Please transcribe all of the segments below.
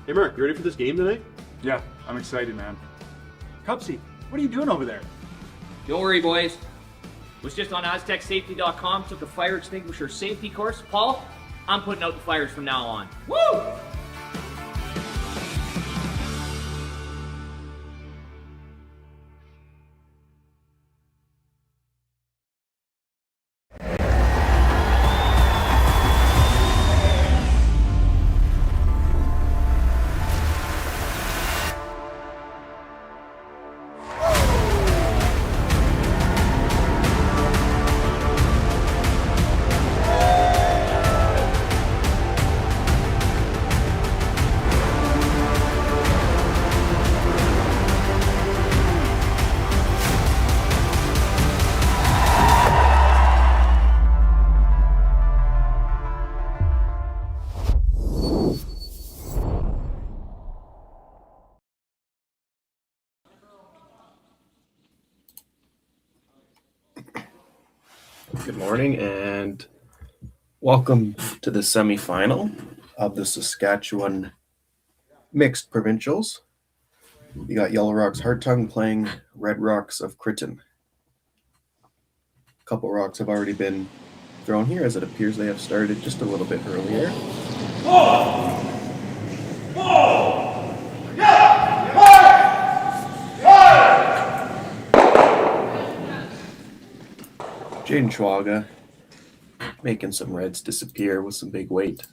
Hey Mark, you ready for this game tonight? Yeah, I'm excited, man. Cupsy, what are you doing over there? Don't worry, boys. Was just on AztecSafety.com, took a fire extinguisher safety course. Paul, I'm putting out the fires from now on. Woo! Good morning and welcome to the semifinal of the Saskatchewan Mixed Provincials. You got Yellow Rocks Hartung playing Red Rocks of Criton. A couple rocks have already been thrown here, as it appears they have started just a little bit earlier. Jaden Schwaga making some reds disappear with some big weight.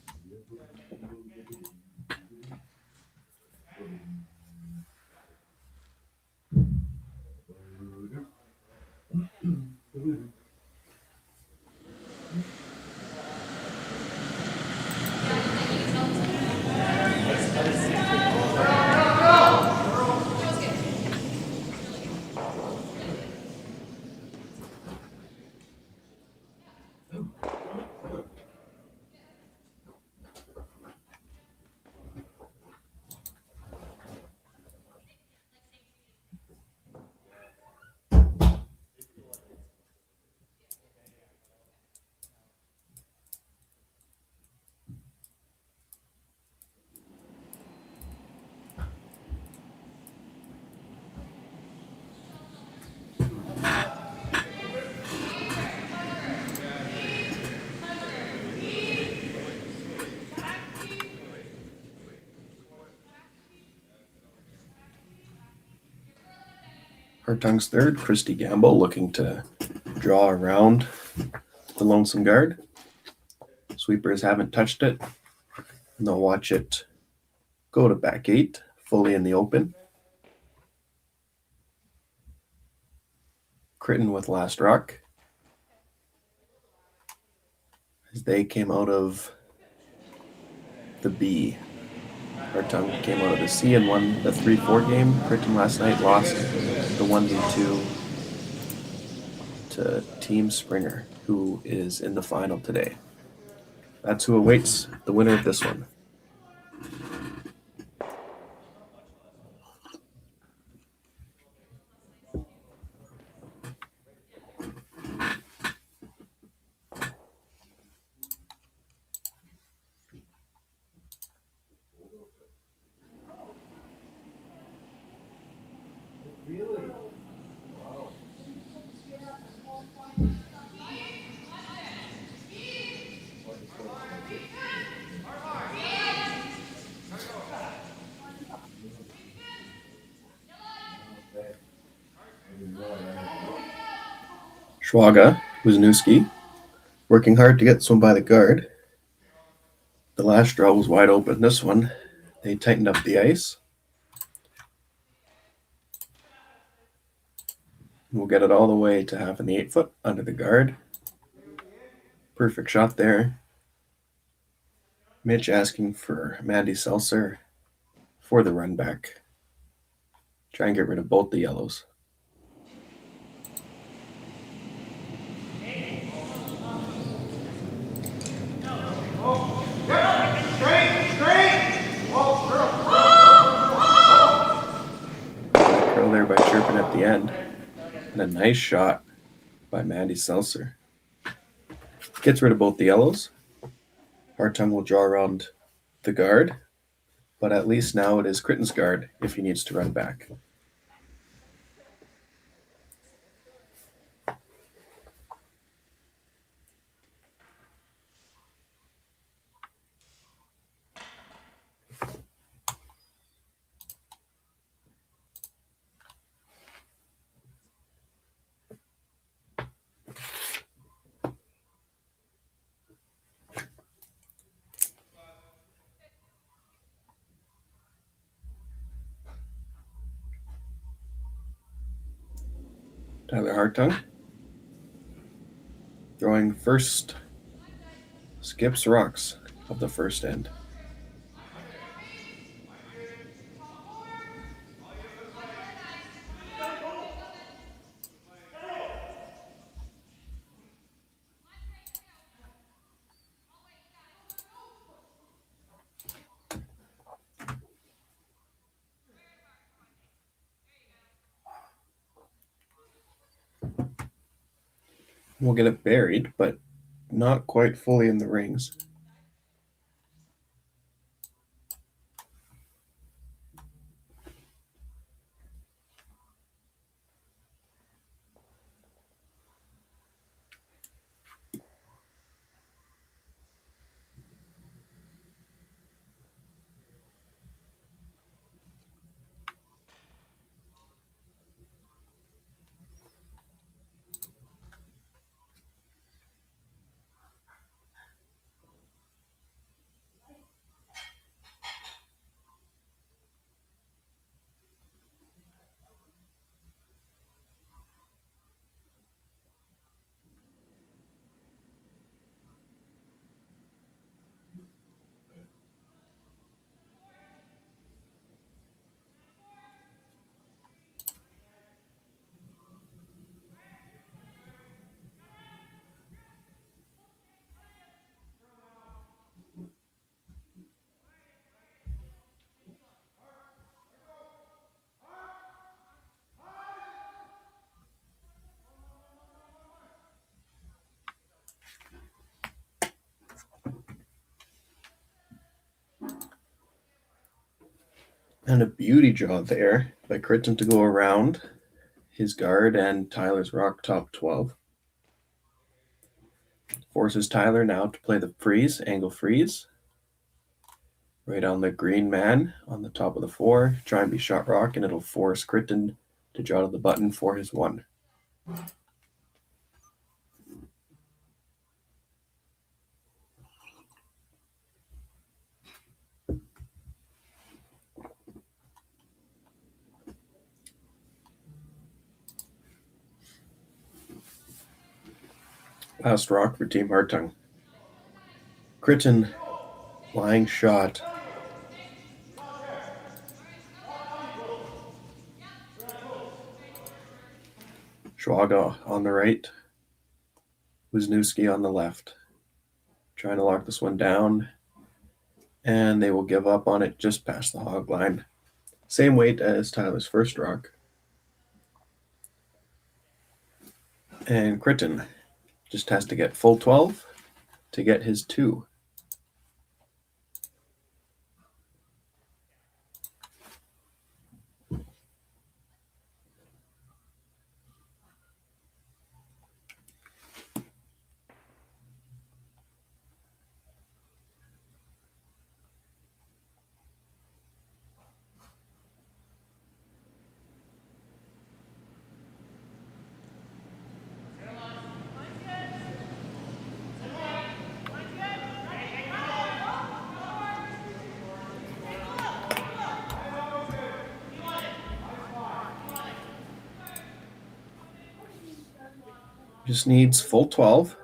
Hartung's third, Christy Gamble looking to draw around the lonesome guard. Sweepers haven't touched it, and they'll watch it go to back eight, fully in the open. Criton with last rock, as they came out of the B. Hartung came out of the C and won the 3-4 game. Criton last night lost the 1v2 to Team Springer, who is in the final today. That's who awaits the winner of this one. Schwaga, Wisniewski, working hard to get this one by the guard. The last draw was wide open. This one, they tightened up the ice. We'll get it all the way to half in the 8-foot under the guard. Perfect shot there. Mitch asking for Mandy Seltzer for the run back. Try and get rid of both the yellows. Curl there by chirping at the end. And a nice shot by Mandy Seltzer. Gets rid of both the yellows. Hartung will draw around the guard, but at least now it is Criton's guard if he needs to run back. Tyler Hartung throwing first, skips rocks of the first end. We'll get it buried, but not quite fully in the rings. And a beauty draw there by Criton to go around his guard and Tyler's rock top 12. Forces Tyler now to play the freeze, angle freeze. Right on the green man on the top of the 4. Try and be shot rock, and it'll force Criton to draw to the button for his 1. Last rock for Team Hartung. Criton, lying shot. Schwaga on the right. Wisniewski on the left. Trying to lock this one down. And they will give up on it just past the hog line. Same weight as Tyler's first rock. And Criton just has to get full 12 to get his 2. Just needs full 12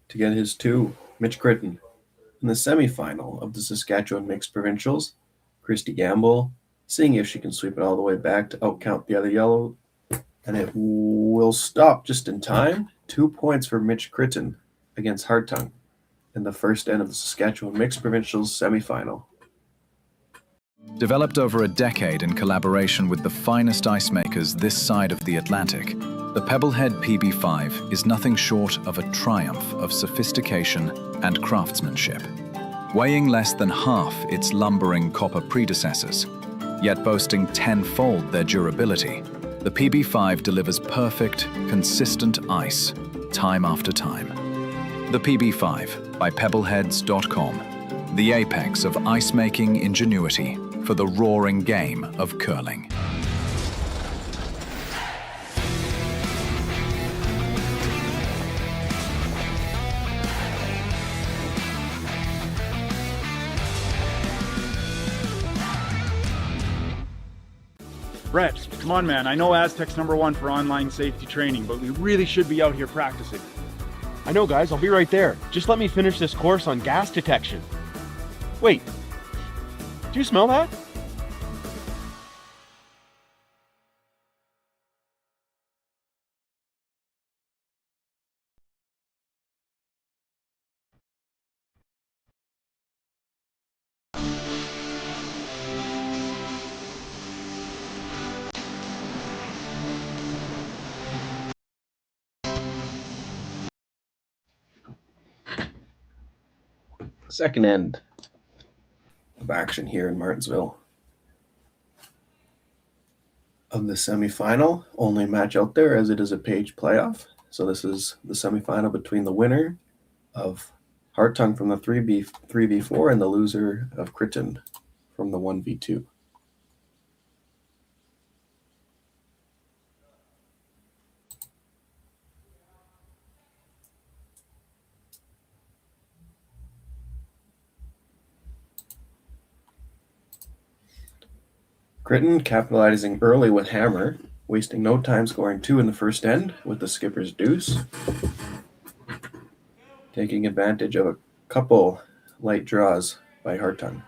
to get his 2. Mitch Criton. In the semifinal of the Saskatchewan Mixed Provincials, Christy Gamble seeing if she can sweep it all the way back to outcount the other yellow, and it will stop just in time. 2 points for Mitch Criton against Hartung in the first end of the Saskatchewan Mixed Provincials semifinal. Developed over a decade in collaboration with the finest ice makers this side of the Atlantic, the Pebblehead PB5 is nothing short of a triumph of sophistication and craftsmanship. Weighing less than half its lumbering copper predecessors, yet boasting tenfold their durability, the PB5 delivers perfect, consistent ice, time after time. The PB5 by Pebbleheads.com, the apex of ice-making ingenuity for the roaring game of curling. Brett, come on, man. I know Aztec's #1 for online safety training, but we really should be out here practicing. I know, guys. I'll be right there. Just let me finish this course on gas detection. Wait. Do you smell that? Second end of action here in Martensville of the semifinal. Only match out there as it is a page playoff. So this is the semifinal between the winner of Hartung from the 3v4 and the loser of Criton from the 1v2. Criton capitalizing early with hammer, wasting no time scoring 2 in the first end with the skipper's deuce. Taking advantage of a couple light draws by Hartung.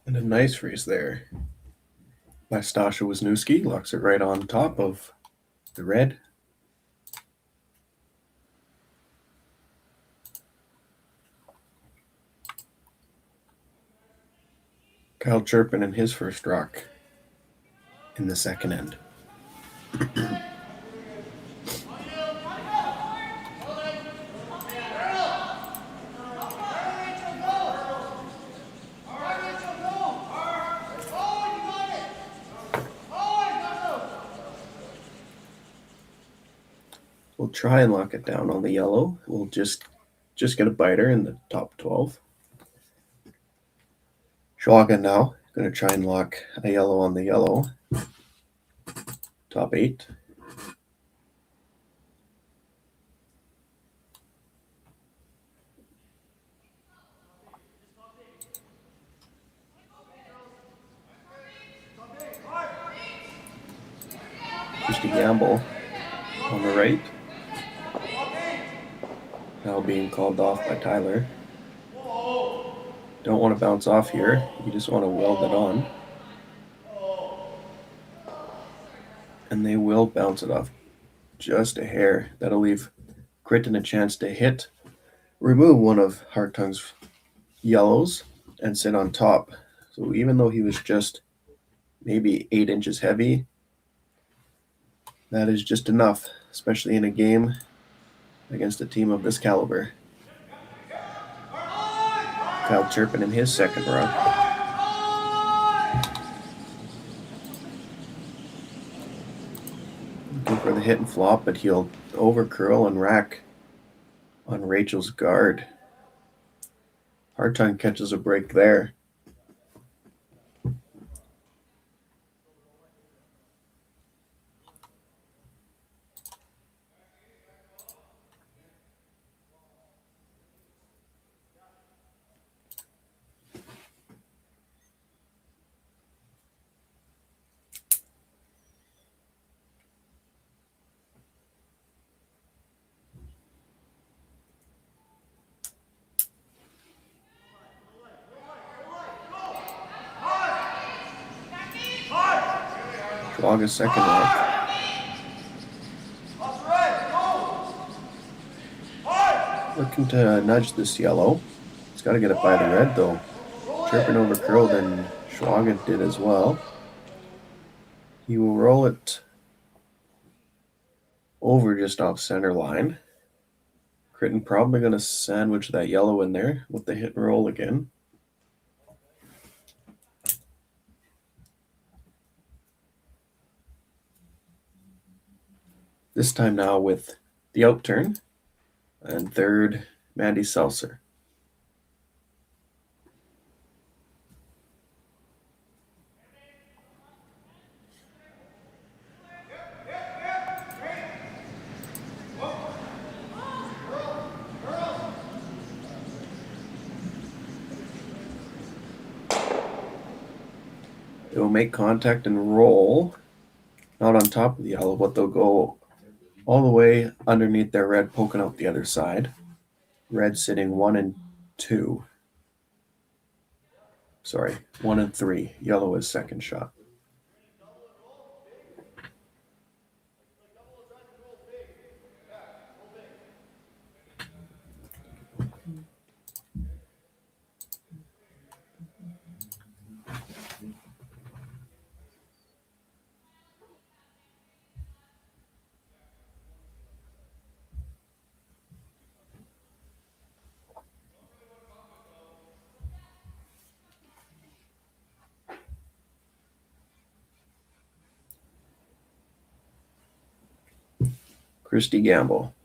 And a nice freeze there by Stasha Wisniewski. Locks it right on top of the red. Kyle Chirpin in his first rock in the second end. We'll try and lock it down on the yellow. We'll just get a biter in the top 12. Schwagen now going to try and lock a yellow on the yellow. Top 8. Just a gamble on the right. Now being called off by Tyler. Don't want to bounce off here. You just want to weld it on. And they will bounce it off just a hair. That'll leave Criton a chance to remove one of Hartung's yellows and sit on top. So even though he was just maybe 8 inches heavy, that is just enough, especially in a game against a team of this caliber. Kyle Chirpin in his second round. hit and flop, but he'll overcurl and rack on Rachel's guard. Hartung catches a break there. Schwaga's second rack. Looking to nudge this yellow. He's got to get it by the red though. Chirping over curled, and Schwaga did as well. He will roll it over just off center line. Criton probably going to sandwich that yellow in there with the hit and roll again. This time now with the outturn. And third, Mandy Seltzer. They will make contact and roll, not on top of the yellow, but they'll go all the way underneath their red, poking out the other side. Red sitting 1 and 2. Sorry, 1 and 3. Yellow is second shot. Christy Gamble,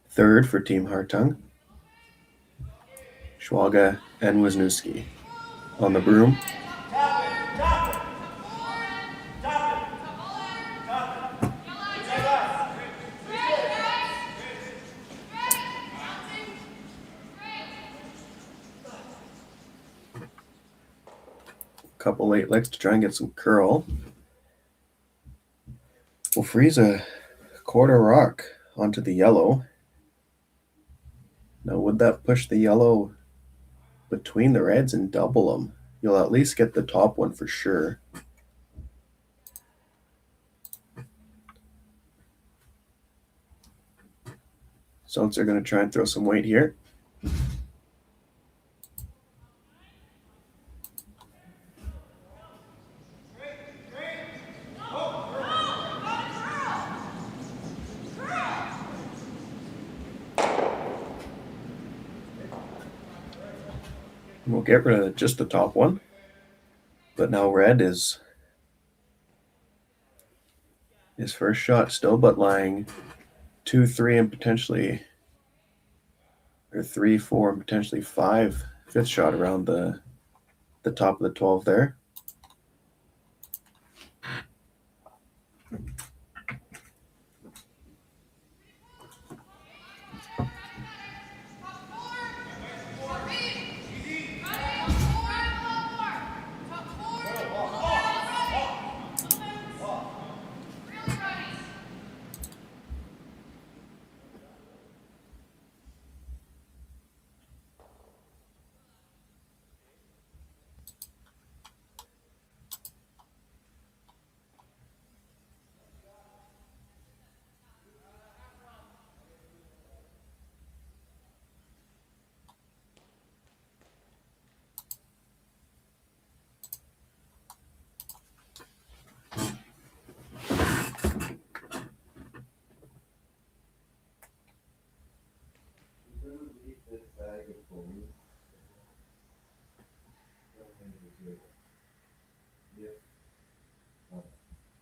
third for Team Hartung. Schwaga and Wisniewski on the broom. Couple late licks to try and get some curl. We'll freeze a quarter rock onto the yellow. Now, would that push the yellow between the reds and double them? You'll at least get the top one for sure. Seltzer going to try and throw some weight here. We'll get rid of just the top one. But now red is his first shot still, but lying 2, 3, and potentially, or 3, 4, and potentially 5 fifth shot around the top of the 12 there.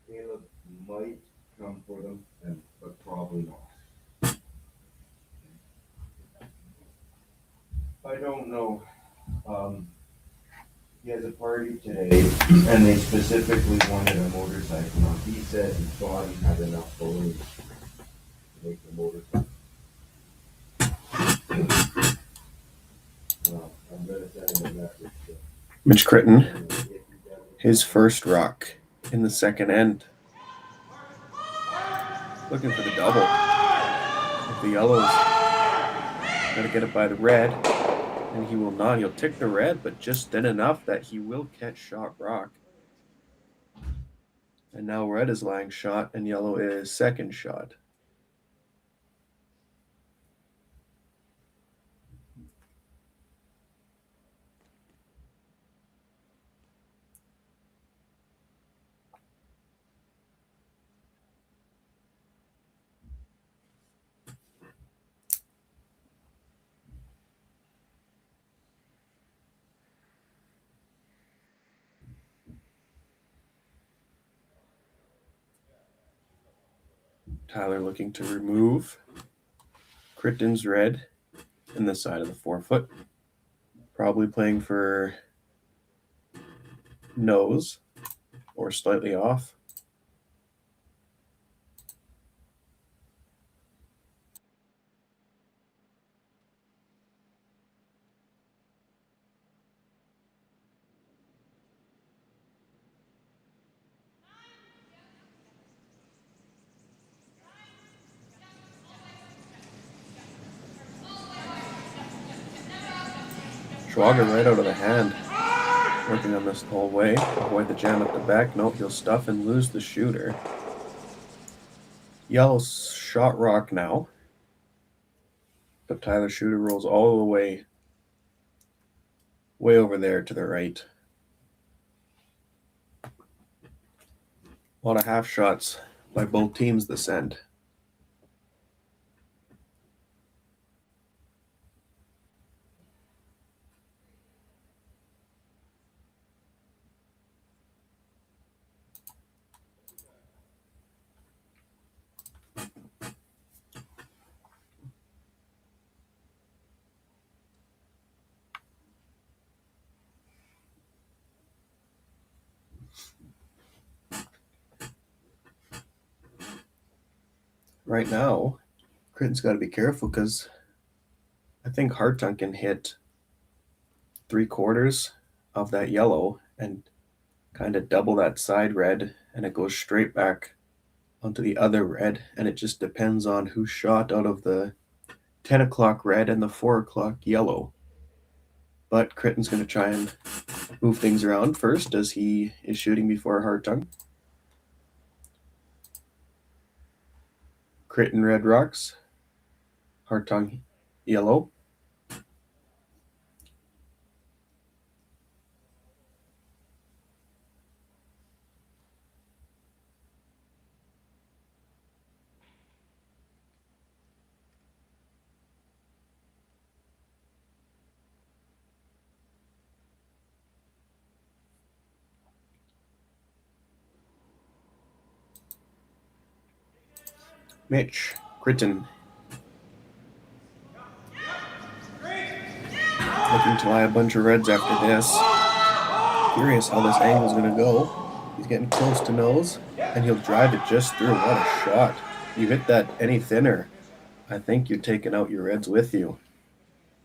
Caleb might come for them, but I don't know. He has a party today, and they specifically wanted a motorcycle. Now, he said he thought he had enough balloons to make the motorcycle. I'm gonna send him a message. Mitch Criton, his first rock in the second end. Looking for the double. If the yellow's gonna get it by the red, and he will not. He'll tick the red, but just thin enough that he will catch shot rock. And now red is lying shot, and yellow is second shot. Tyler looking to remove Criton's red in the side of the 4-foot. Probably playing for nose or slightly off. Schwager right out of the hand. Working on this the whole way. Avoid the jam at the back. Nope, he'll stuff and lose the shooter. Yellow shot rock now. But Tyler shooter rolls all the way over there to the right. A lot of half shots by both teams this end. Right now, Criton's got to be careful because I think Hartung can hit 3/4 of that yellow and kind of double that side red, and it goes straight back onto the other red, and it just depends on who shot out of the 10 o'clock red and the 4 o'clock yellow. But Criton's going to try and move things around first as he is shooting before Hartung. Criton red rocks, Hartung yellow. Mitch Criton looking to lie a bunch of reds after this. Curious how this angle is going to go. He's getting close to nose, and he'll drive it just through. What a shot. You hit that any thinner, I think you're taking out your reds with you.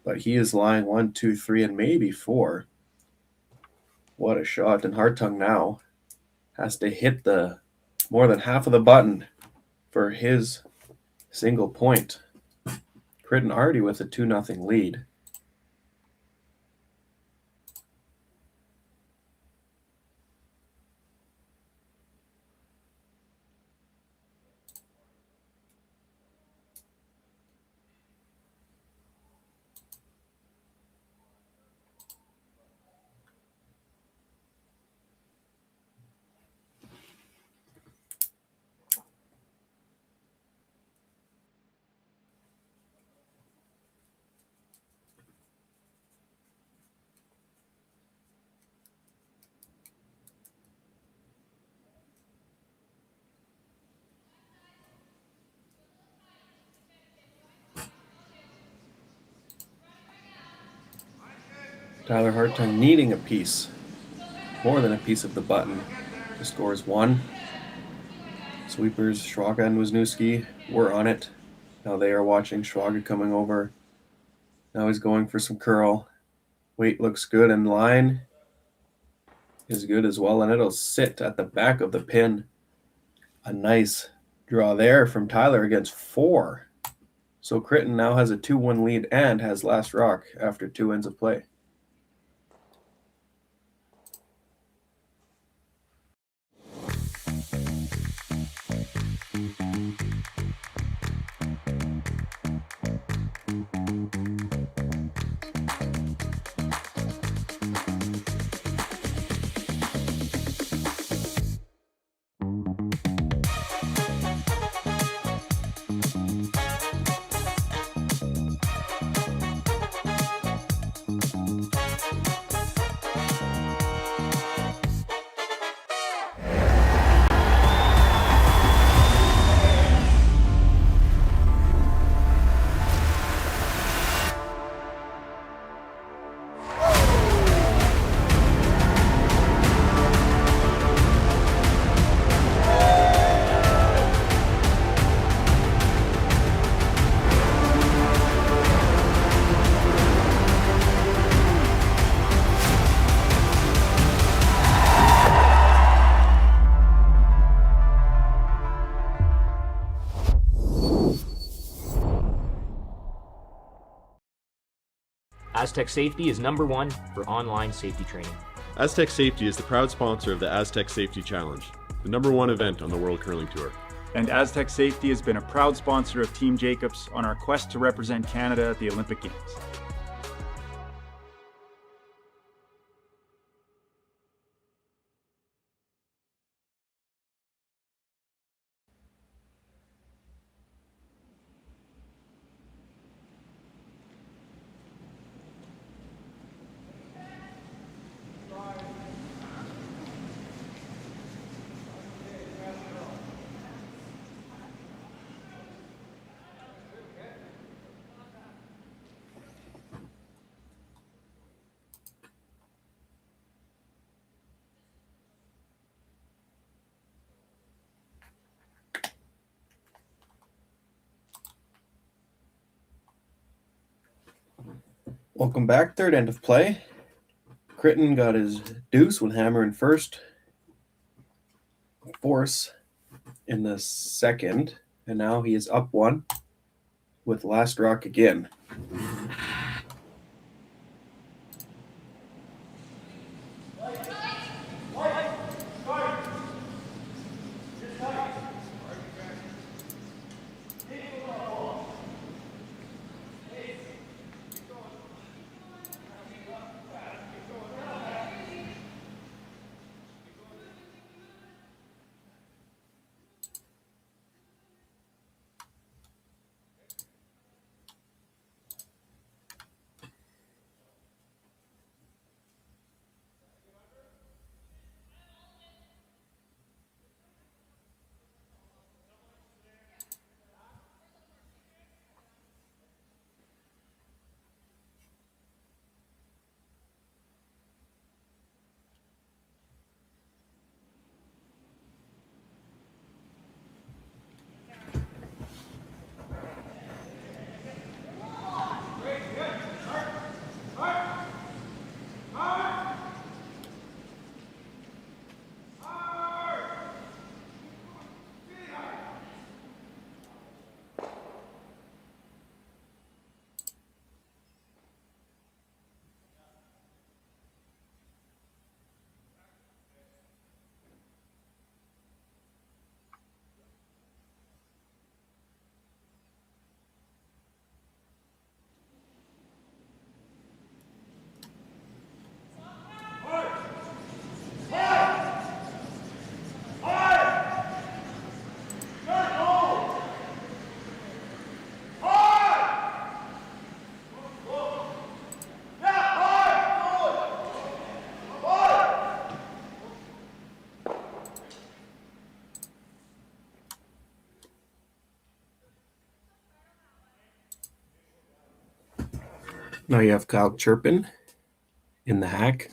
But he is lying 1, 2, 3, and maybe 4. What a shot. And Hartung now has to hit the more than half of the button for his single point. Criton already with a 2-0 lead. Tyler Hartung needing a piece, more than a piece of the button. The score is 1. Sweepers, Schwaga and Wisniewski were on it. Now they are watching Schwaga coming over. Now he's going for some curl. Weight looks good, and line is good as well, and it'll sit at the back of the pin. A nice draw there from Tyler against 4. So Criton now has a 2-1 lead and has last rock after 2 ends of play. Aztec Safety is #1 for online safety training. Aztec Safety is the proud sponsor of the Aztec Safety Challenge, the #1 event on the World Curling Tour. And Aztec Safety has been a proud sponsor of Team Jacobs on our quest to represent Canada at the Olympic Games. Welcome back. Third end of play. Criton got his deuce with hammer in first, force in the second, and now he is up 1 with last rock again. Now you have Kyle Chirpin in the hack.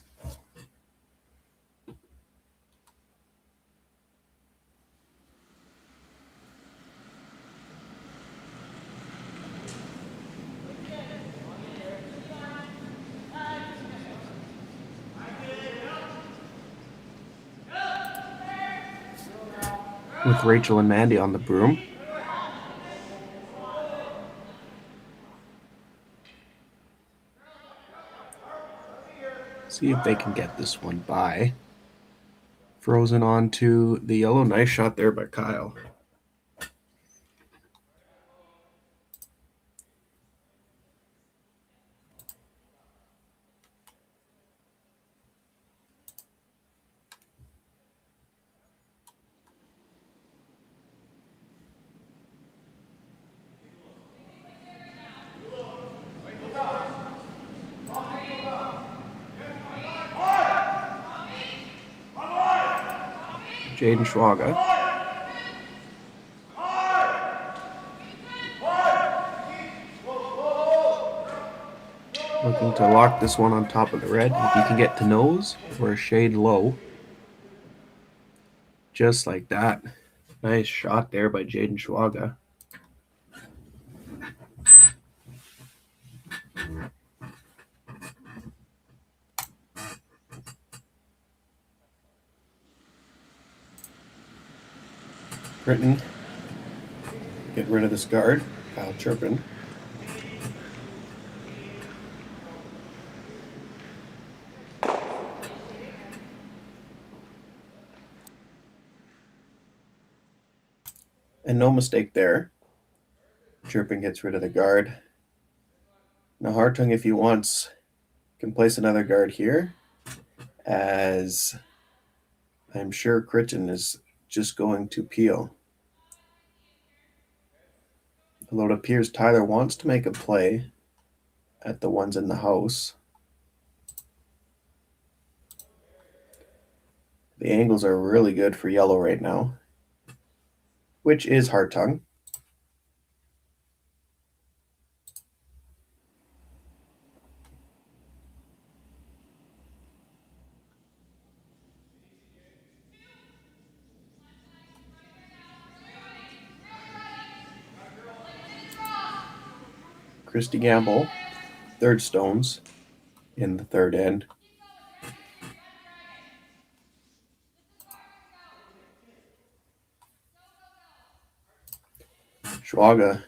With Rachel and Mandy on the broom. See if they can get this one by. Frozen onto the yellow. Nice shot there by Kyle. Jaden Schwaga. Looking to lock this one on top of the red. If you can get to nose or a shade low. Just like that. Nice shot there by Jaden Schwaga. Criton, get rid of this guard. Kyle Chirpin. And no mistake there. Chirpin gets rid of the guard. Now Hartung, if he wants, can place another guard here, as I'm sure Criton is just going to peel. Although it appears Tyler wants to make a play at the ones in the house. The angles are really good for yellow right now, which is Hartung. Christy Gamble, third stones in the third end. Schwaga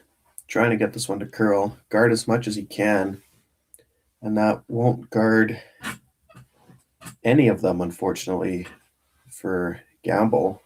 trying to get this one to curl. Guard as much as he can. And that won't guard any of them, unfortunately, for Gamble.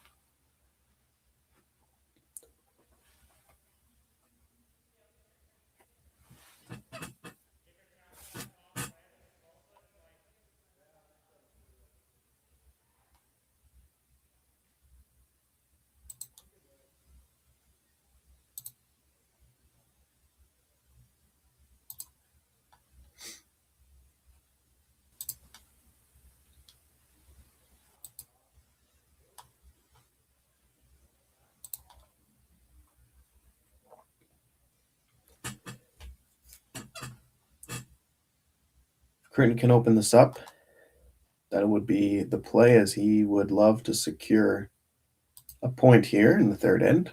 Criton can open this up. That would be the play, as he would love to secure a point here in the third end.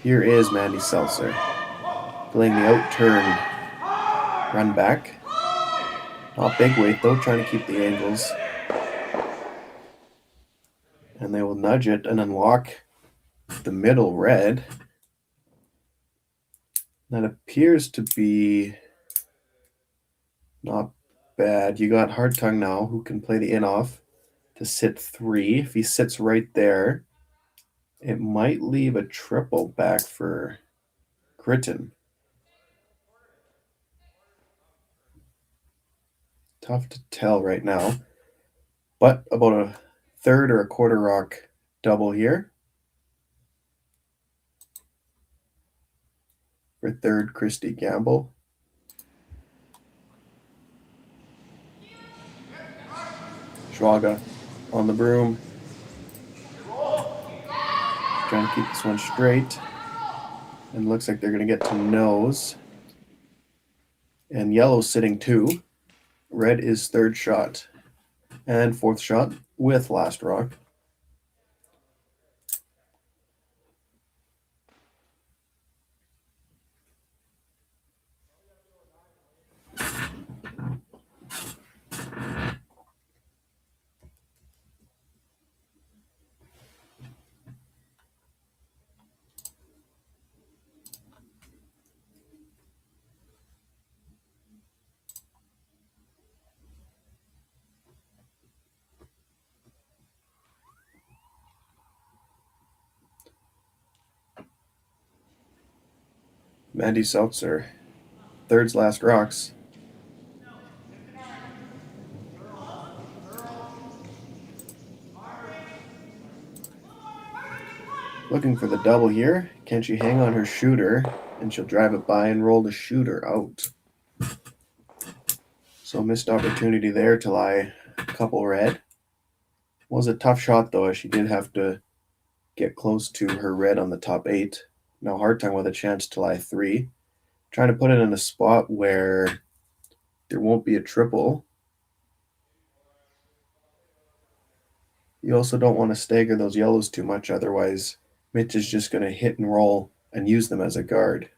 Here is Mandy Seltzer playing the out-turn run back. Not big weight though, trying to keep the angles. And they will nudge it and unlock the middle red. That appears to be not bad. You got Hartung now, who can play the in-off to sit 3. If he sits right there, it might leave a triple back for Criton. Tough to tell right now. But about a third or a quarter rock double here. For third, Christy Gamble. Schwaga on the broom. trying to keep this one straight. And looks like they're going to get to nose. And yellow's sitting 2. Red is third shot. And fourth shot with last rock. Mandy Seltzer, third's last rocks. Looking for the double here. Can she hang on her shooter? And she'll drive it by and roll the shooter out. So missed opportunity there to lie a couple red. Was a tough shot though, as she did have to get close to her red on the top 8. Now Hartung with a chance to lie 3. Trying to put it in a spot where there won't be a triple. You also don't want to stagger those yellows too much, otherwise Mitch is just going to hit and roll and use them as a guard.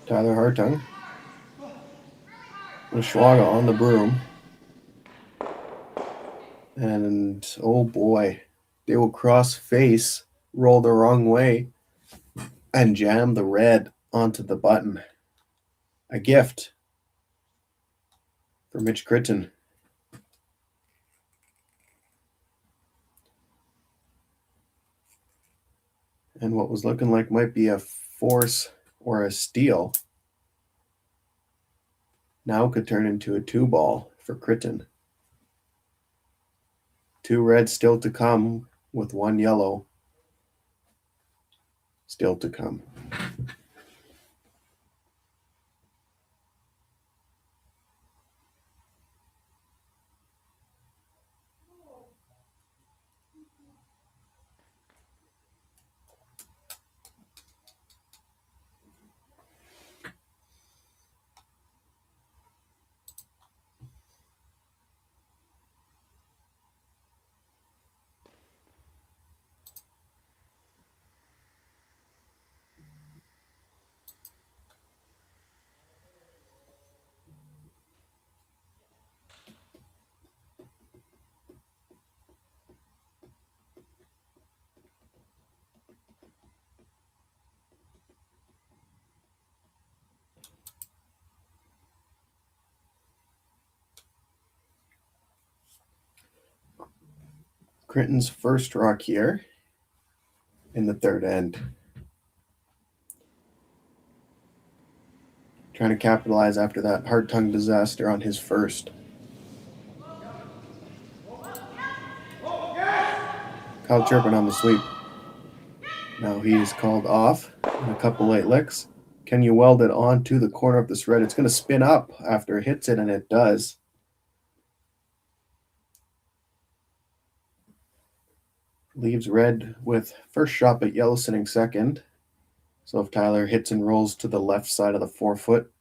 Tyler Hartung with Schwaga on the broom. And oh boy, they will cross face, roll the wrong way, and jam the red onto the button. A gift for Mitch Criton. And what was looking like might be a force or a steal now could turn into a 2-ball for Criton. 2 reds still to come with 1 yellow still to come. Criton's first rock here in the third end. Trying to capitalize after that Hartung disaster on his first. Kyle Chirpin on the sweep. Now he's called off and a couple late licks. Can you weld it onto the corner of this red? It's going to spin up after it hits it, and it does. Leaves red with first shot, but yellow sitting second. So if Tyler hits and rolls to the left side of the 4-foot,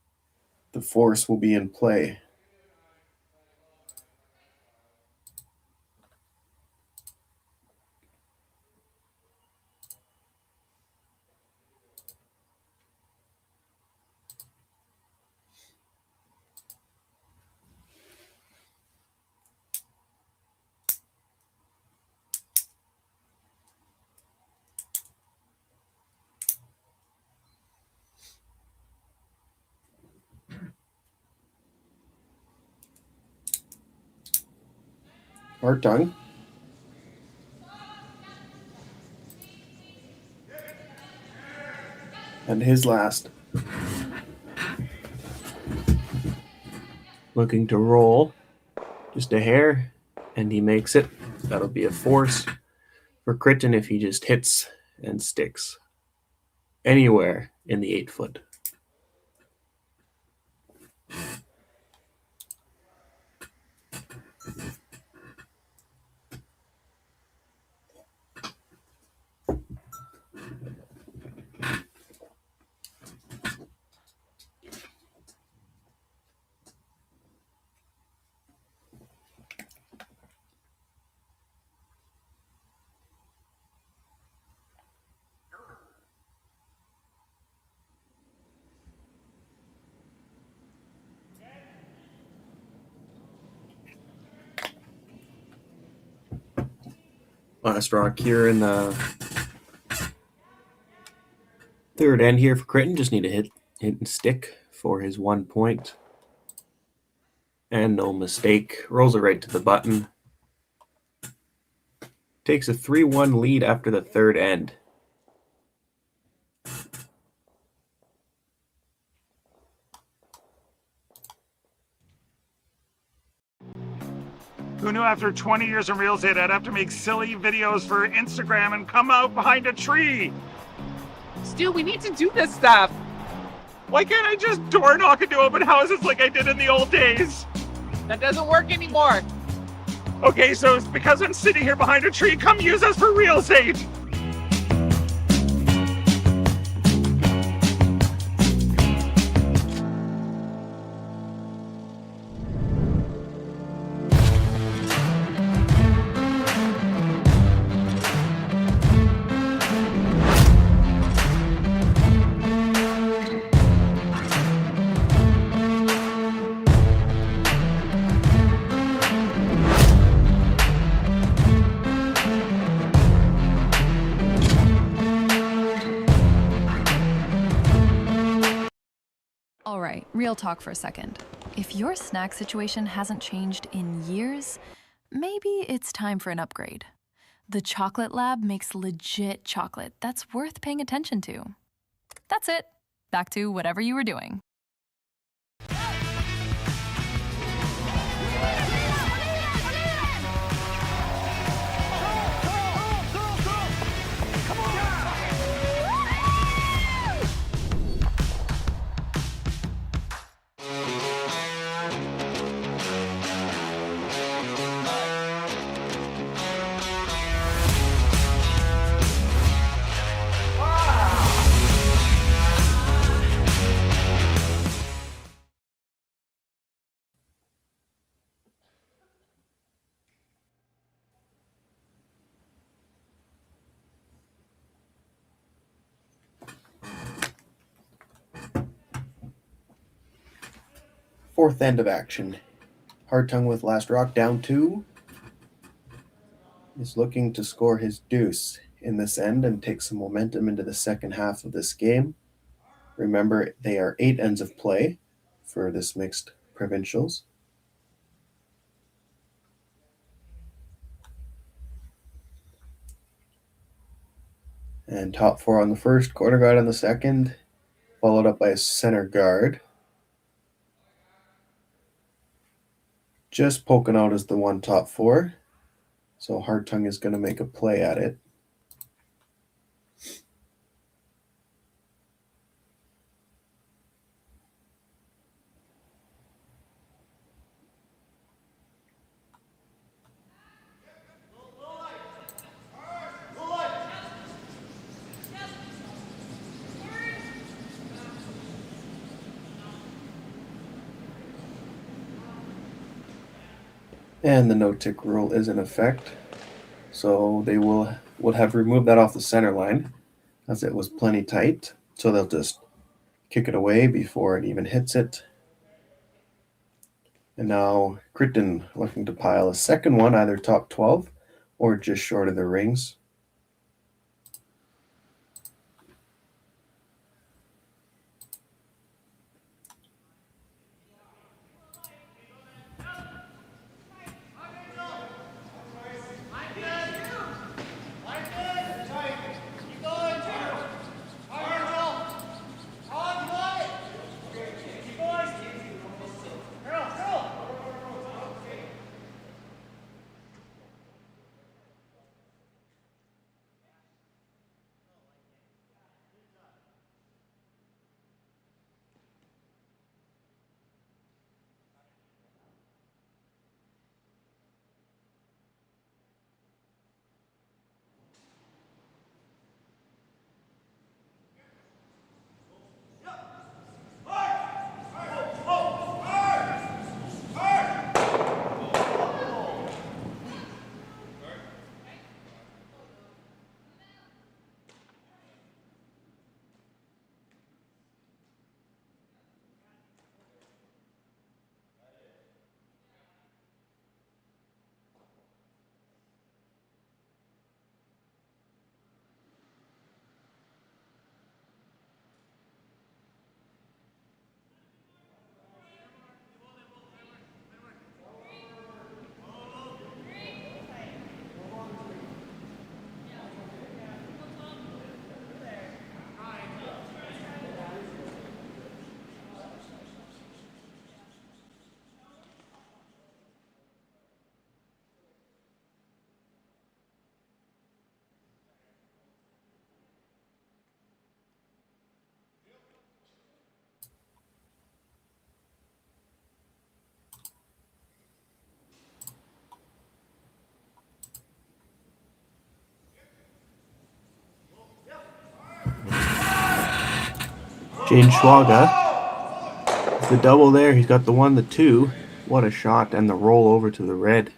the force will be in play. Hartung. And his last. Looking to roll. Just a hair. And he makes it. That'll be a force for Criton if he just hits and sticks anywhere in the 8-foot. Last rock here in the third end here for Criton. Just need to hit and stick for his 1 point. And no mistake. Rolls it right to the button. Takes a 3-1 lead after the third end. Who knew after 20 years in real estate I'd have to make silly videos for Instagram and come out behind a tree? Stu, we need to do this stuff. Why can't I just door knock into open houses like I did in the old days? That doesn't work anymore. Okay, so it's because I'm sitting here behind a tree. Come use us for real estate. Alright, real talk for a second. If your snack situation hasn't changed in years, maybe it's time for an upgrade. The Chocolate Lab makes legit chocolate that's worth paying attention to. That's it. Back to whatever you were doing. Fourth end of action. Hartung with last rock down 2. Is looking to score his deuce in this end and take some momentum into the second half of this game. Remember, they are 8 ends of play for this mixed provincials. And top 4 on the first, corner guard on the second, followed up by a center guard. Just poking out as the one top 4. So Hartung is going to make a play at it. And the no-tick rule is in effect. So they would have removed that off the center line as it was plenty tight. So they'll just kick it away before it even hits it. And now Criton looking to pile a second one, either top 12 or just short of the rings. Jane Schwaga. The double there. He's got the 1, the 2. What a shot. And the roll over to the red.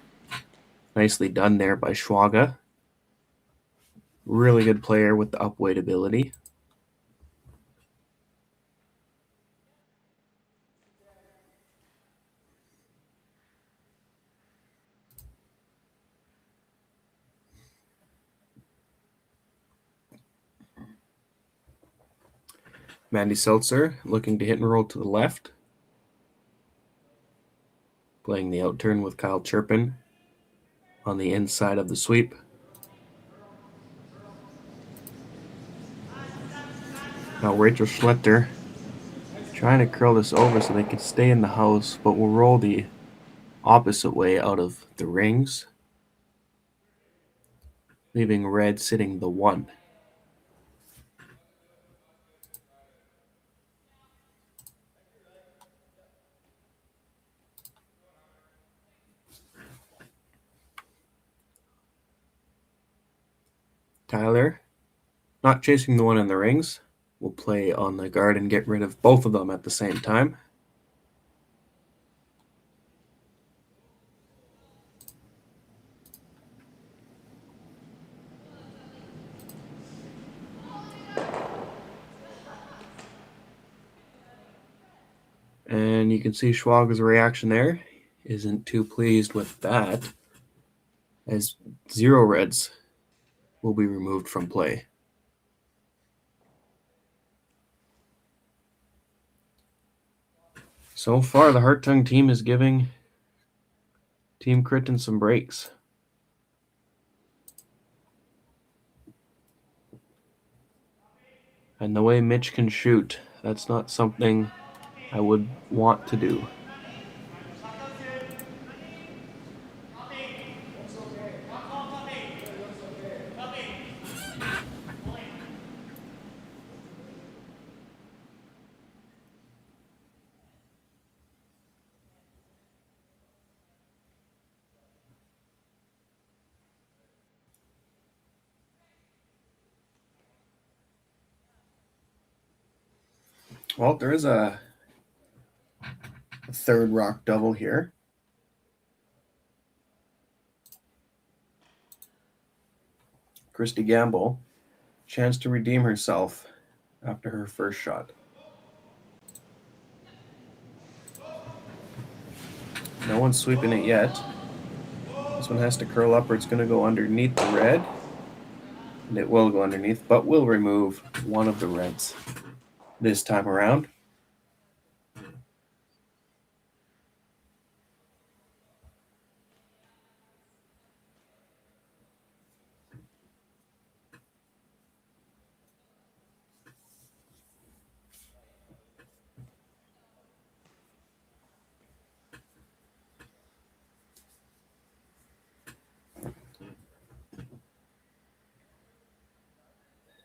Nicely done there by Schwaga. Really good player with the upweight ability. Mandy Seltzer looking to hit and roll to the left. Playing the out turn with Kyle Chirpin on the inside of the sweep. Now Rachel Schlechter trying to curl this over so they can stay in the house, but will roll the opposite way out of the rings, leaving red sitting the 1. Tyler, not chasing the 1 in the rings, will play on the guard and get rid of both of them at the same time. And you can see Schwaga's reaction there. Isn't too pleased with that, as 0 reds will be removed from play. So far, the Hartung team is giving Team Criton some breaks. And the way Mitch can shoot, that's not something I would want to do. Well, there is a third rock double here. Christy Gamble, chance to redeem herself after her first shot. No one's sweeping it yet. This one has to curl up or it's going to go underneath the red. And it will go underneath, but we'll remove one of the reds this time around.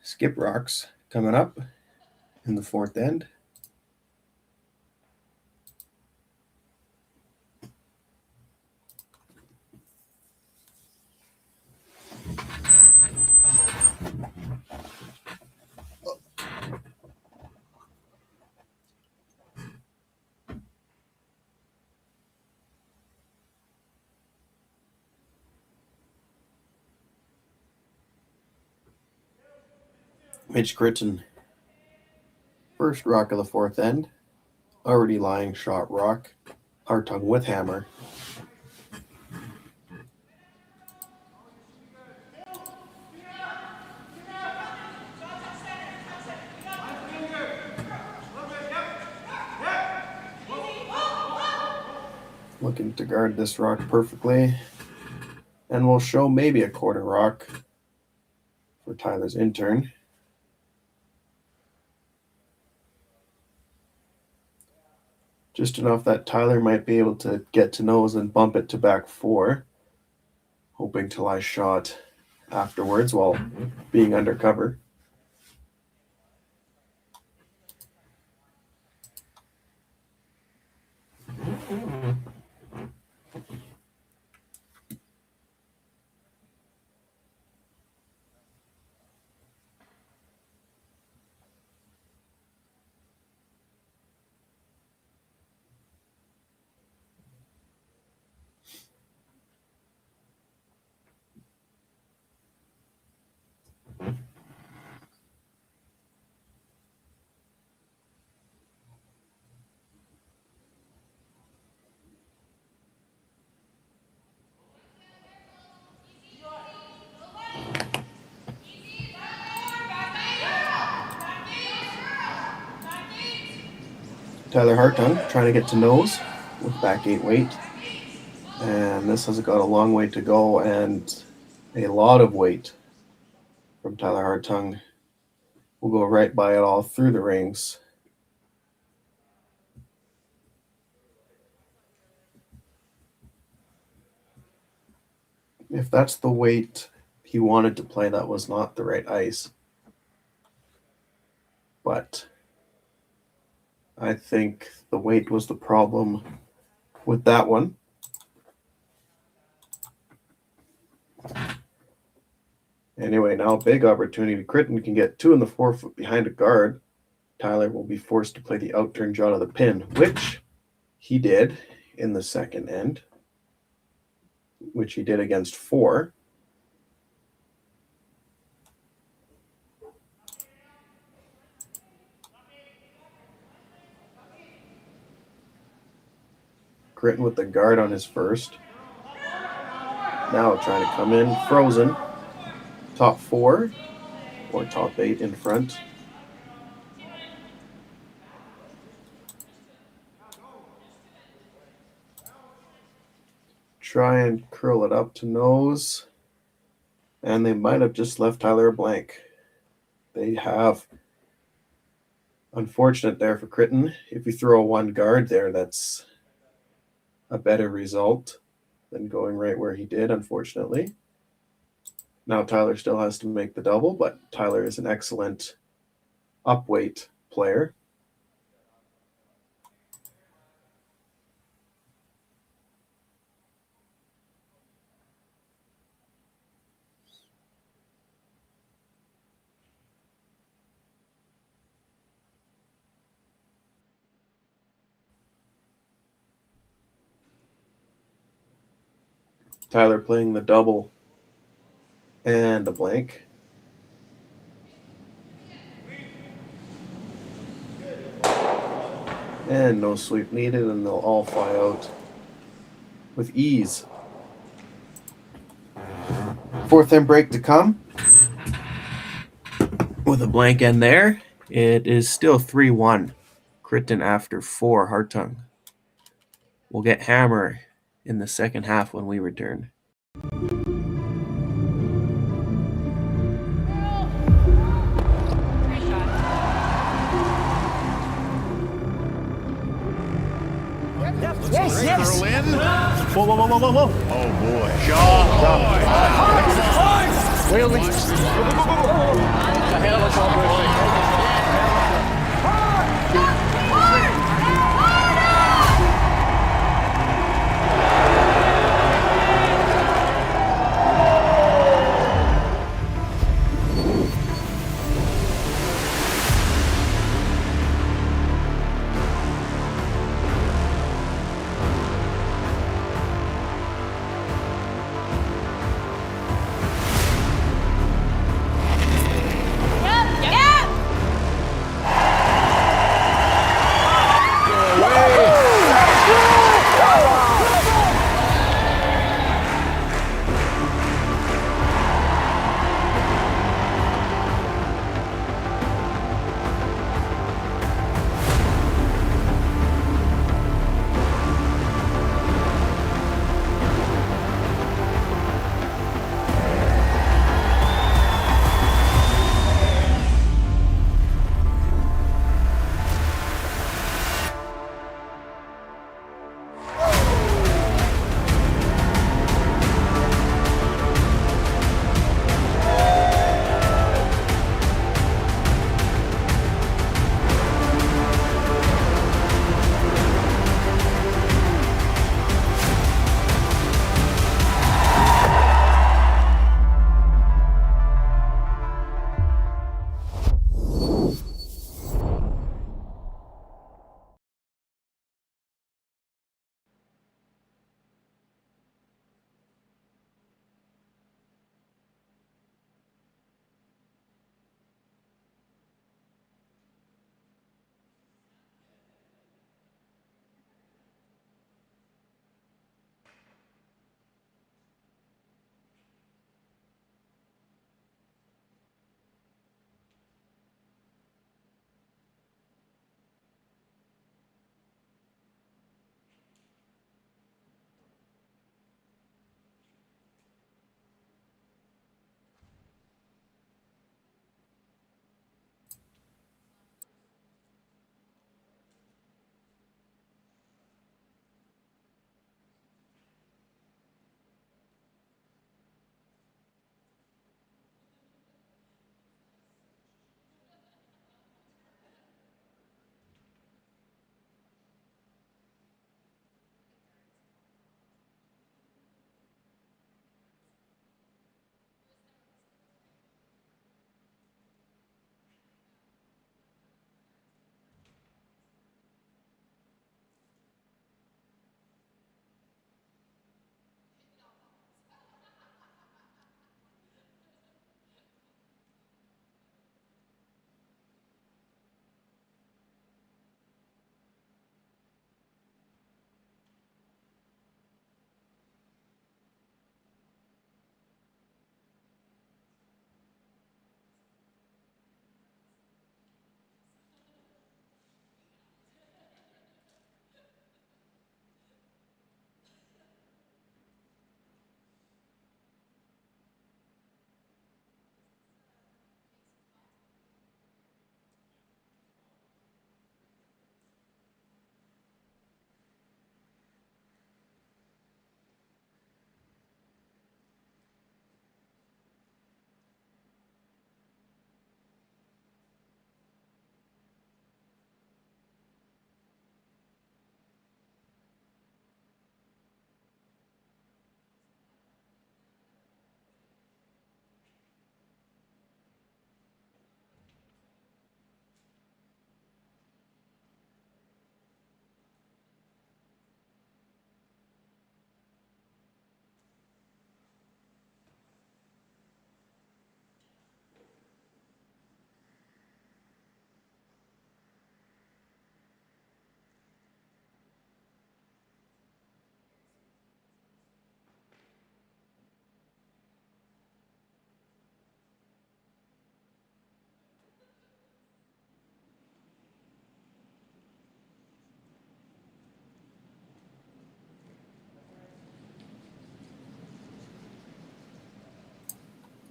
Skip rocks coming up in the 4th end. Mitch Criton, first rock of the 4th end, already lying shot rock, Hartung with hammer. Looking to guard this rock perfectly, and we'll show maybe a quarter rock for Tyler's intern. Just enough that Tyler might be able to get to nose and bump it to back 4, hoping to lie shot afterwards while being undercover. Tyler Hartung trying to get to nose with back 8 weight. And this has got a long way to go and a lot of weight from Tyler Hartung. We'll go right by it all through the rings. If that's the weight he wanted to play, that was not the right ice. But I think the weight was the problem with that one. Anyway, now a big opportunity. Criton can get 2 in the 4-foot behind a guard. Tyler will be forced to play the out-turn shot of the pin, which he did in the second end, which he did against 4. Criton with the guard on his first. Now trying to come in frozen. Top 4 or top 8 in front. Try and curl it up to nose. And they might have just left Tyler a blank. They have. Unfortunate there for Criton. If you throw a 1 guard there, that's a better result than going right where he did, unfortunately. Now Tyler still has to make the double, but Tyler is an excellent upweight player. Tyler playing the double and a blank. And no sweep needed, and they'll all fly out with ease. 4th end break to come. With a blank end there, it is still 3-1. Criton after 4, Hartung. We'll get hammer in the second half when we return. Yes, yes. Curl in. Whoa, whoa, whoa, whoa, whoa, whoa. Oh boy. Wheeling. Ahead of us all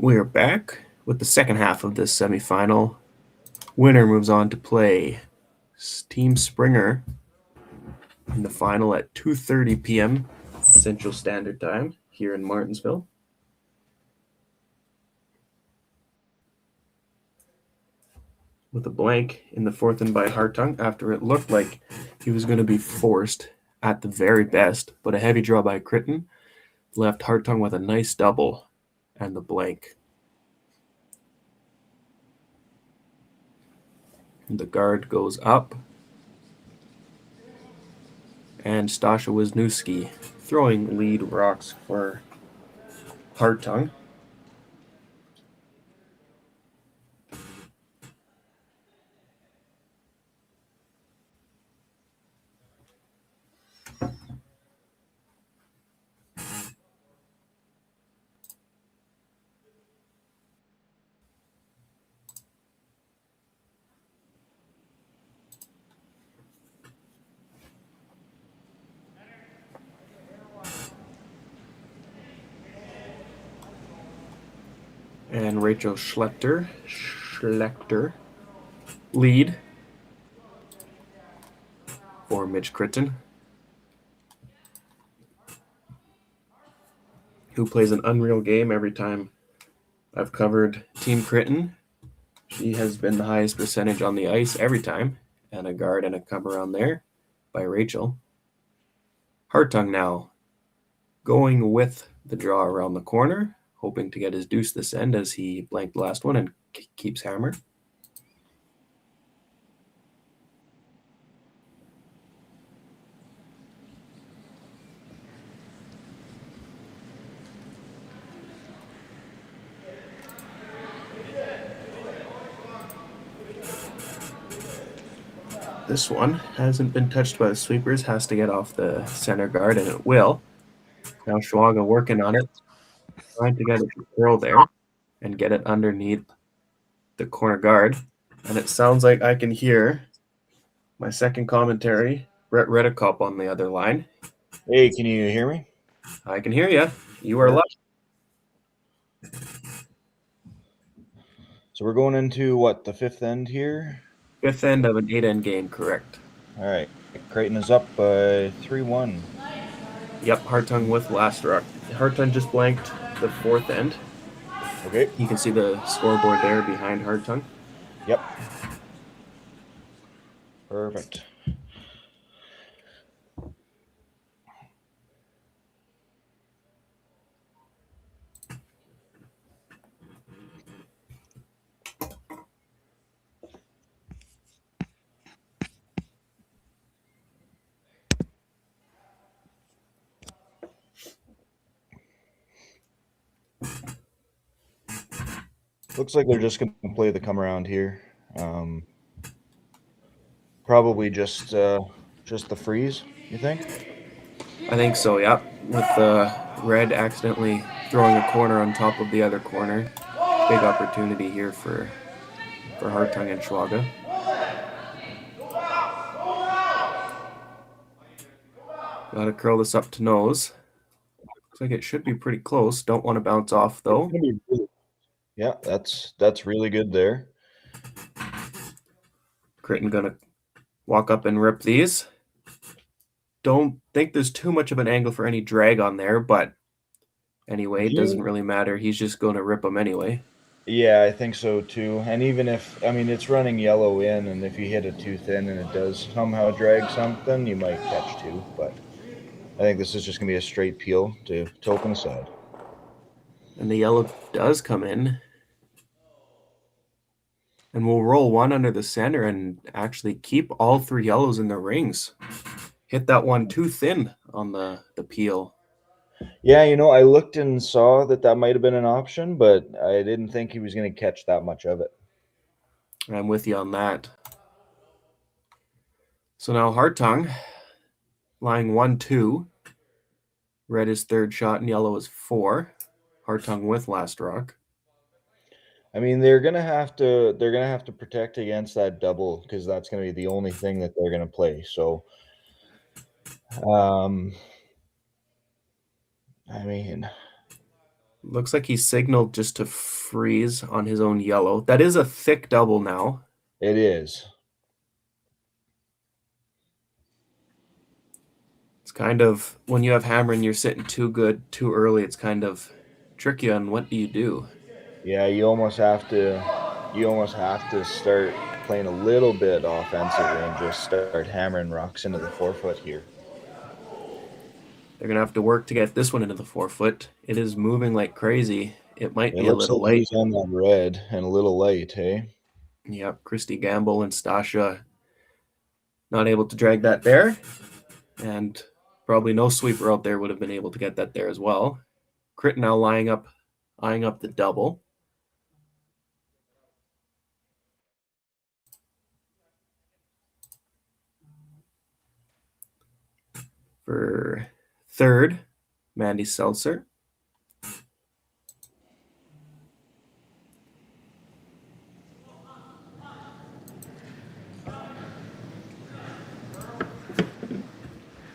We're back with the second half of this semifinal. Winner moves on to play Team Springer in the final at 2:30 p.m. Central Standard Time here in Martensville. With a blank in the fourth and by Hartung after it looked like he was going to be forced at the very best, but a heavy draw by Criton left Hartung with a nice double and the blank. The guard goes up, and Stasha Wisniewski throwing lead rocks for Hartung. And Rachel Schlechter lead for Mitch Criton, who plays an unreal game every time I've covered Team Criton. She has been the highest percentage on the ice every time, and a guard and a come around there by Rachel. Hartung now going with the draw around the corner, hoping to get his deuce this end as he blanked the last one and keeps hammer. This one hasn't been touched by the sweepers, has to get off the center guard, and it will. Now Schwaga working on it, trying to get it to curl there and get it underneath the corner guard. And it sounds like I can hear my second commentary, Brett Redekop on the other line. Hey, can you hear me? I can hear you. You are live. So we're going into what, the fifth end here? Fifth end of an 8-end game, correct. All right. Criton is up by 3-1. Yep, Hartung with last rock. Hartung just blanked the fourth end. Okay. You can see the scoreboard there behind Hartung. Yep. Perfect. Looks like they're just going to play the come around here. Probably just the freeze, you think? I think so, yeah. With Red accidentally throwing a corner on top of the other corner. Big opportunity here for Hartung and Schwaga. Gotta curl this up to nose. Looks like it should be pretty close. Don't want to bounce off, though. Yeah, that's really good there. Criton gonna walk up and rip these. Don't think there's too much of an angle for any drag on there, but anyway, it doesn't really matter. He's just going to rip them anyway. Yeah, I think so too. And even if, I mean, it's running yellow in, and if you hit it too thin and it does somehow drag something, you might catch two. But I think this is just going to be a straight peel to open the side. And the yellow does come in. And we'll roll one under the center and actually keep all three yellows in the rings. Hit that one too thin on the peel. Yeah, you know, I looked and saw that might have been an option, but I didn't think he was going to catch that much of it. I'm with you on that. So now Hartung, lying 1-2. Red is third shot and yellow is 4. Hartung with last rock. I mean, they're gonna have to protect against that double because that's gonna be the only thing that they're gonna play. So, I mean, Looks like he signaled just to freeze on his own yellow. That is a thick double now. It is. It's kind of, when you have hammer and you're sitting too good too early, it's kind of tricky on what do you do. Yeah, you almost have to start playing a little bit offensively and just start hammering rocks into the 4-foot here. They're going to have to work to get this one into the 4-foot. It is moving like crazy. It might be a little like light. He's on that red and a little light, hey? Yep, Christy Gamble and Stasha not able to drag that there. And probably no sweeper out there would have been able to get that there as well. Criton now eyeing up the double. For third, Mandy Seltzer.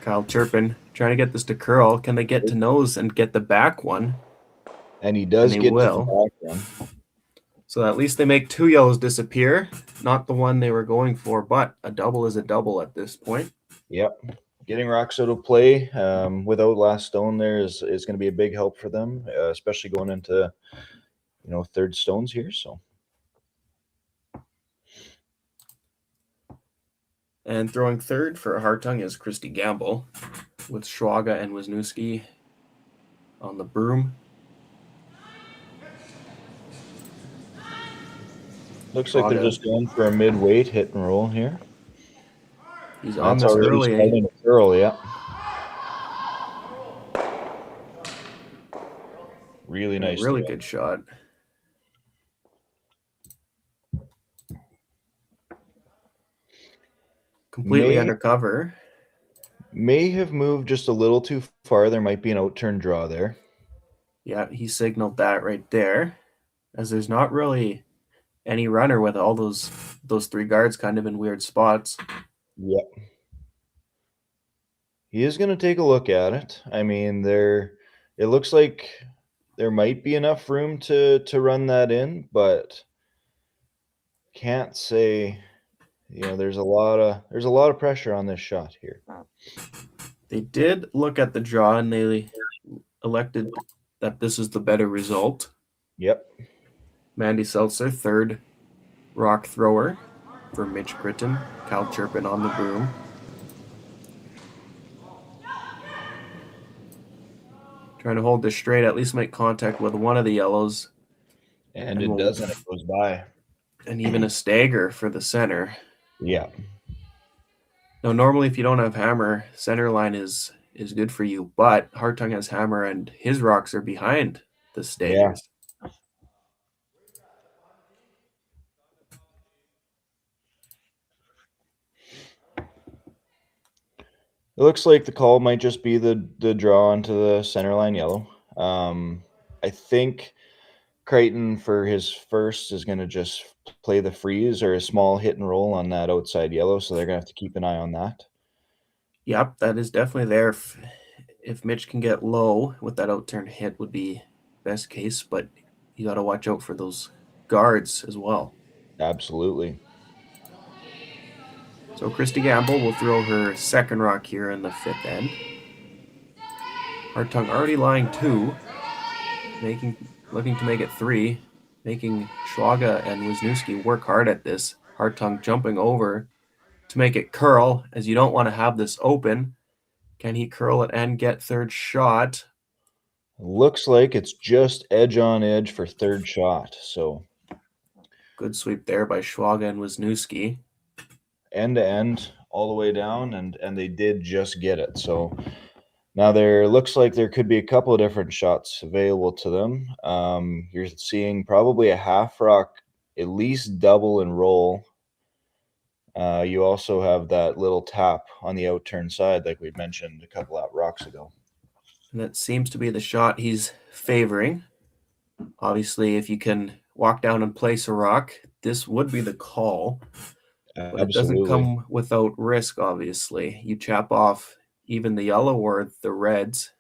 Kyle Turpin trying to get this to curl. Can they get to nose and get the back one? And he does get to the back one. So at least they make 2 yellows disappear. Not the one they were going for, but a double is a double at this point. Yep. Getting rocks out of play without last stone there is going to be a big help for them, especially going into, third stones here. So. And throwing third for Hartung is Christy Gamble with Schwaga and Wisniewski on the broom. Looks like they're just going for a mid-weight hit and roll here. He's on this early. Early, yeah. Really nice. Really good shot. Completely undercover. May have moved just a little too far. There might be an out-turn draw there. Yeah, he signaled that right there, as there's not really any runner with all those 3 guards kind of in weird spots. Yep. He is going to take a look at it. I mean, it looks like there might be enough room to run that in, but can't say. There's a lot of pressure on this shot here. They did look at the draw and they elected that this is the better result. Yep. Mandy Seltzer, third rock thrower for Mitch Criton. Cal Turpin on the broom. Trying to hold this straight, at least make contact with one of the yellows. And it doesn't. It goes by. And even a stagger for the center. Yeah. Now, normally if you don't have hammer, center line is good for you, but Hartung has hammer and his rocks are behind the staggers. Yeah. It looks like the call might just be the draw onto the center line yellow. I think Criton for his first is going to just play the freeze or a small hit and roll on that outside yellow, so they're going to have to keep an eye on that. Yep, that is definitely there. If Mitch can get low with that out-turn hit would be best case, but you got to watch out for those guards as well. Absolutely. So Christy Gamble will throw her second rock here in the 5th end. Hartung already lying 2, looking to make it 3, making Schwaga and Wisniewski work hard at this. Hartung jumping over to make it curl, as you don't want to have this open. Can he curl it and get third shot? Looks like it's just edge on edge for third shot. So good sweep there by Schwaga and Wisniewski. End to end, all the way down, and they did just get it. So now there looks like there could be a couple of different shots available to them. You're seeing probably a half rock, at least double and roll. You also have that little tap on the out-turn side like we mentioned a couple of rocks ago. And that seems to be the shot he's favoring. Obviously, if you can walk down and place a rock, this would be the call. But it doesn't come without risk, obviously. You chap off even the yellow or the reds.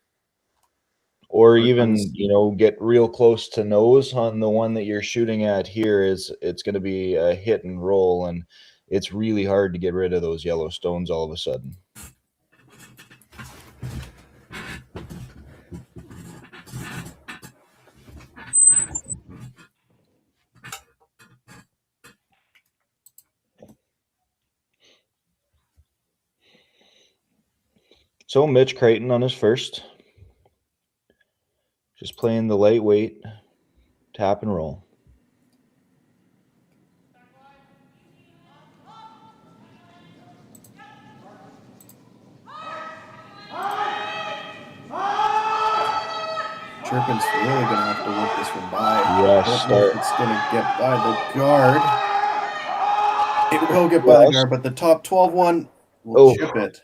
or even, you know, get real close to nose on the one that you're shooting at here, it's going to be a hit and roll, and it's really hard to get rid of those yellow stones all of a sudden. So Mitch Criton on his first, just playing the lightweight tap and roll. Chirpin's really going to have to work this one by. Yes, I don't know if it's going to get by the guard. It will get by the guard, but the top 12 one will chip it.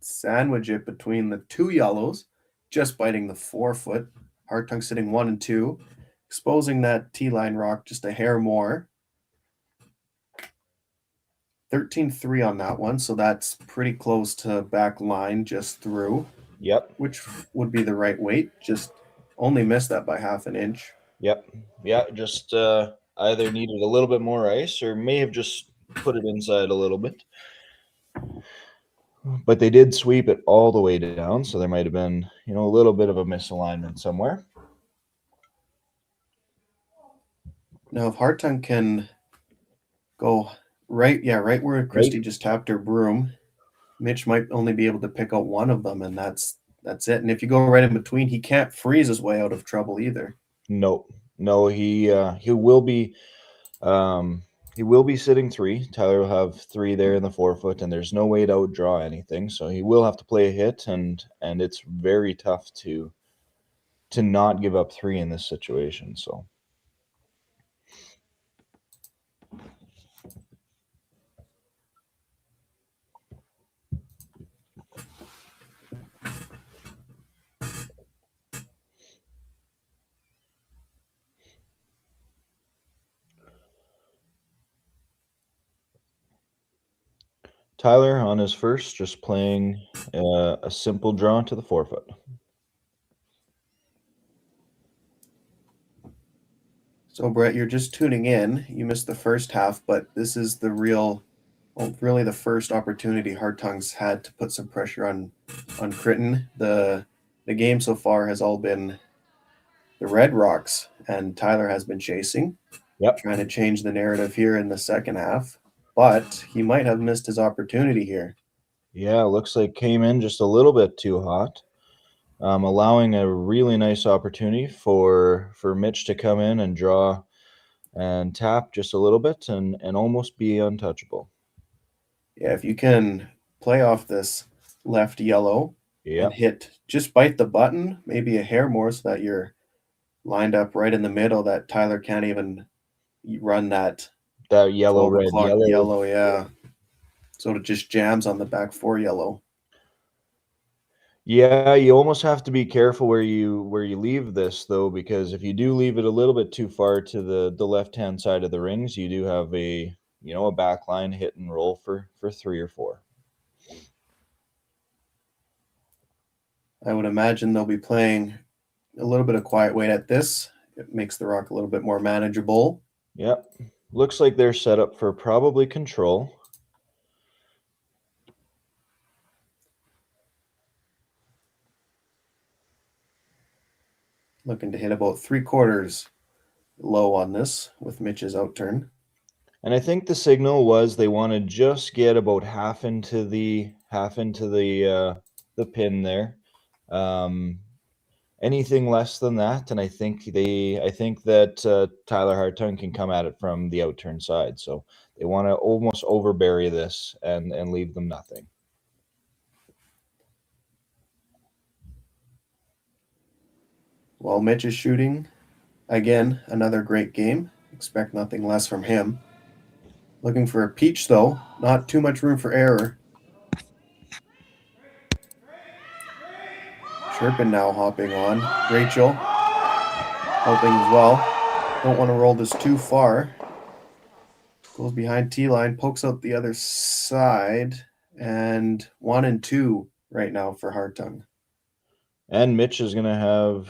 Sandwich it between the two yellows, just biting the 4-foot. Hartung sitting 1 and 2, exposing that T-line rock just a hair more. 13-3 on that one, so that's pretty close to back line just through. Yep. Which would be the right weight. Just only missed that by half an inch. Yep. Yeah, just either needed a little bit more ice or may have just put it inside a little bit. But they did sweep it all the way down, so there might have been, you know, a little bit of a misalignment somewhere. Now, if Hartung can go right where Christy just tapped her broom, Mitch might only be able to pick out one of them, and that's it. And if you go right in between, he can't freeze his way out of trouble either. No, he will be sitting 3. Tyler will have 3 there in the 4-foot, and there's no way to outdraw anything. So he will have to play a hit, and it's very tough to not give up 3 in this situation. So. Tyler on his first, just playing a simple draw to the 4-foot. So, Brett, you're just tuning in. You missed the first half, but this is the really the first opportunity Hartung's had to put some pressure on Criton. The game so far has all been the Red Rocks, and Tyler has been chasing. Yep. Trying to change the narrative here in the second half. But he might have missed his opportunity here. Yeah, looks like came in just a little bit too hot, allowing a really nice opportunity for Mitch to come in and draw and tap just a little bit and almost be untouchable. Yeah, if you can play off this left yellow and just bite the button, maybe a hair more so that you're lined up right in the middle, that Tyler can't even run that yellow, red, yellow, yeah. So it just jams on the back 4 yellow. Yeah, you almost have to be careful where you leave this, though, because if you do leave it a little bit too far to the left-hand side of the rings, you do have a back line hit and roll for 3 or 4. I would imagine they'll be playing a little bit of quiet weight at this. It makes the rock a little bit more manageable. Yep. Looks like they're set up for probably control. Looking to hit about 3/4 low on this with Mitch's outturn. And I think the signal was they want to just get about half into the pin there. Anything less than that, and I think that Tyler Hartung can come at it from the outturn side. So they want to almost overbury this and leave them nothing. While Mitch is shooting, again, another great game. Expect nothing less from him. Looking for a peach, though. Not too much room for error. Chirpin now hopping on. Rachel helping as well. Don't want to roll this too far. Goes behind T-line, pokes out the other side, and 1 and 2 right now for Hartung. And Mitch is going to have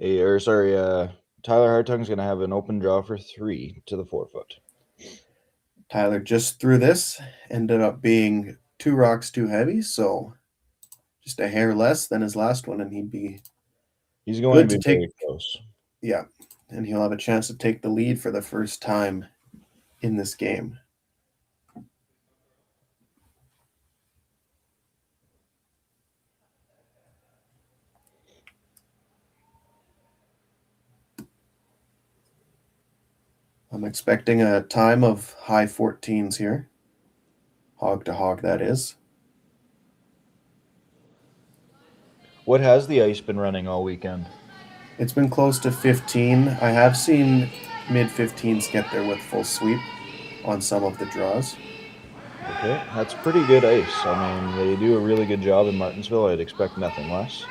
Tyler Hartung's going to have an open draw for 3 to the 4-foot. Tyler just threw this, ended up being 2 rocks too heavy, so just a hair less than his last one, and he's going good to be very close. Yeah, and he'll have a chance to take the lead for the first time in this game. I'm expecting a time of high 14s here. Hog to hog, that is. What has the ice been running all weekend? It's been close to 15. I have seen mid-15s get there with full sweep on some of the draws. Okay, that's pretty good ice. I mean, they do a really good job in Martensville. I'd expect nothing less.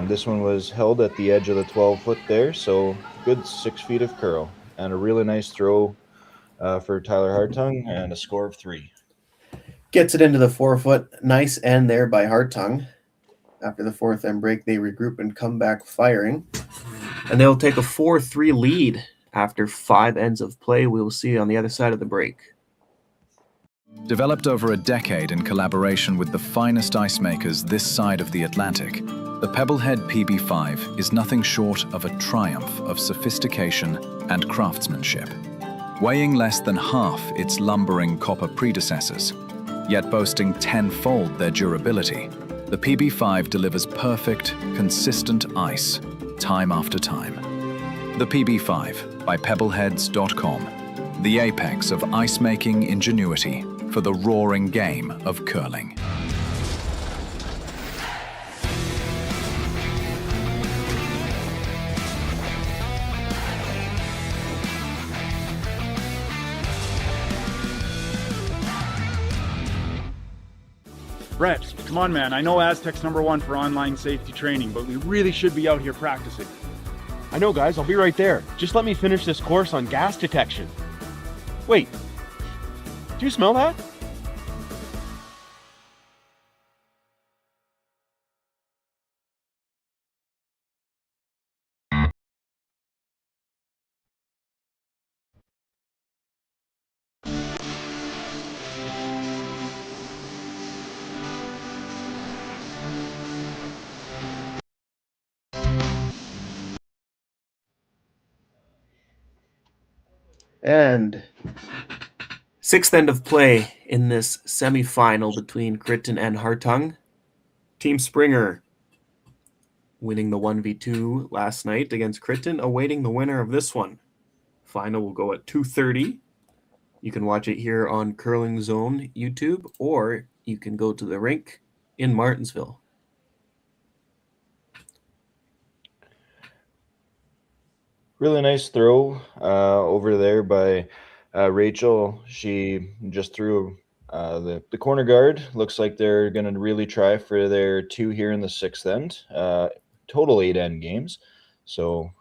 This one was held at the edge of the 12-foot there, so good 6 feet of curl. And a really nice throw for Tyler Hartung, and a score of 3. Gets it into the 4-foot. Nice end there by Hartung. After the 4th end break, they regroup and come back firing. And they'll take a 4-3 lead after 5 ends of play. We will see on the other side of the break. Developed over a decade in collaboration with the finest ice makers this side of the Atlantic, the Pebblehead PB5 is nothing short of a triumph of sophistication and craftsmanship. Weighing less than half its lumbering copper predecessors, yet boasting 10-fold their durability, the PB5 delivers perfect, consistent ice, time after time. The PB5 by Pebbleheads.com, the apex of ice-making ingenuity for the roaring game of curling. Brett, come on, man. I know Aztec's #1 for online safety training, but we really should be out here practicing. I know, guys. I'll be right there. Just let me finish this course on gas detection. Wait. Do you smell that? And 6th end of play in this semifinal between Criton and Hartung. Team Springer winning the 1v2 last night against Criton, awaiting the winner of this one. Final will go at 2:30. You can watch it here on Curling Zone YouTube, or you can go to the rink in Martensville. Really nice throw over there by Rachel. She just threw the corner guard. Looks like they're going to really try for their 2 here in the 6th end. Total 8 end games. So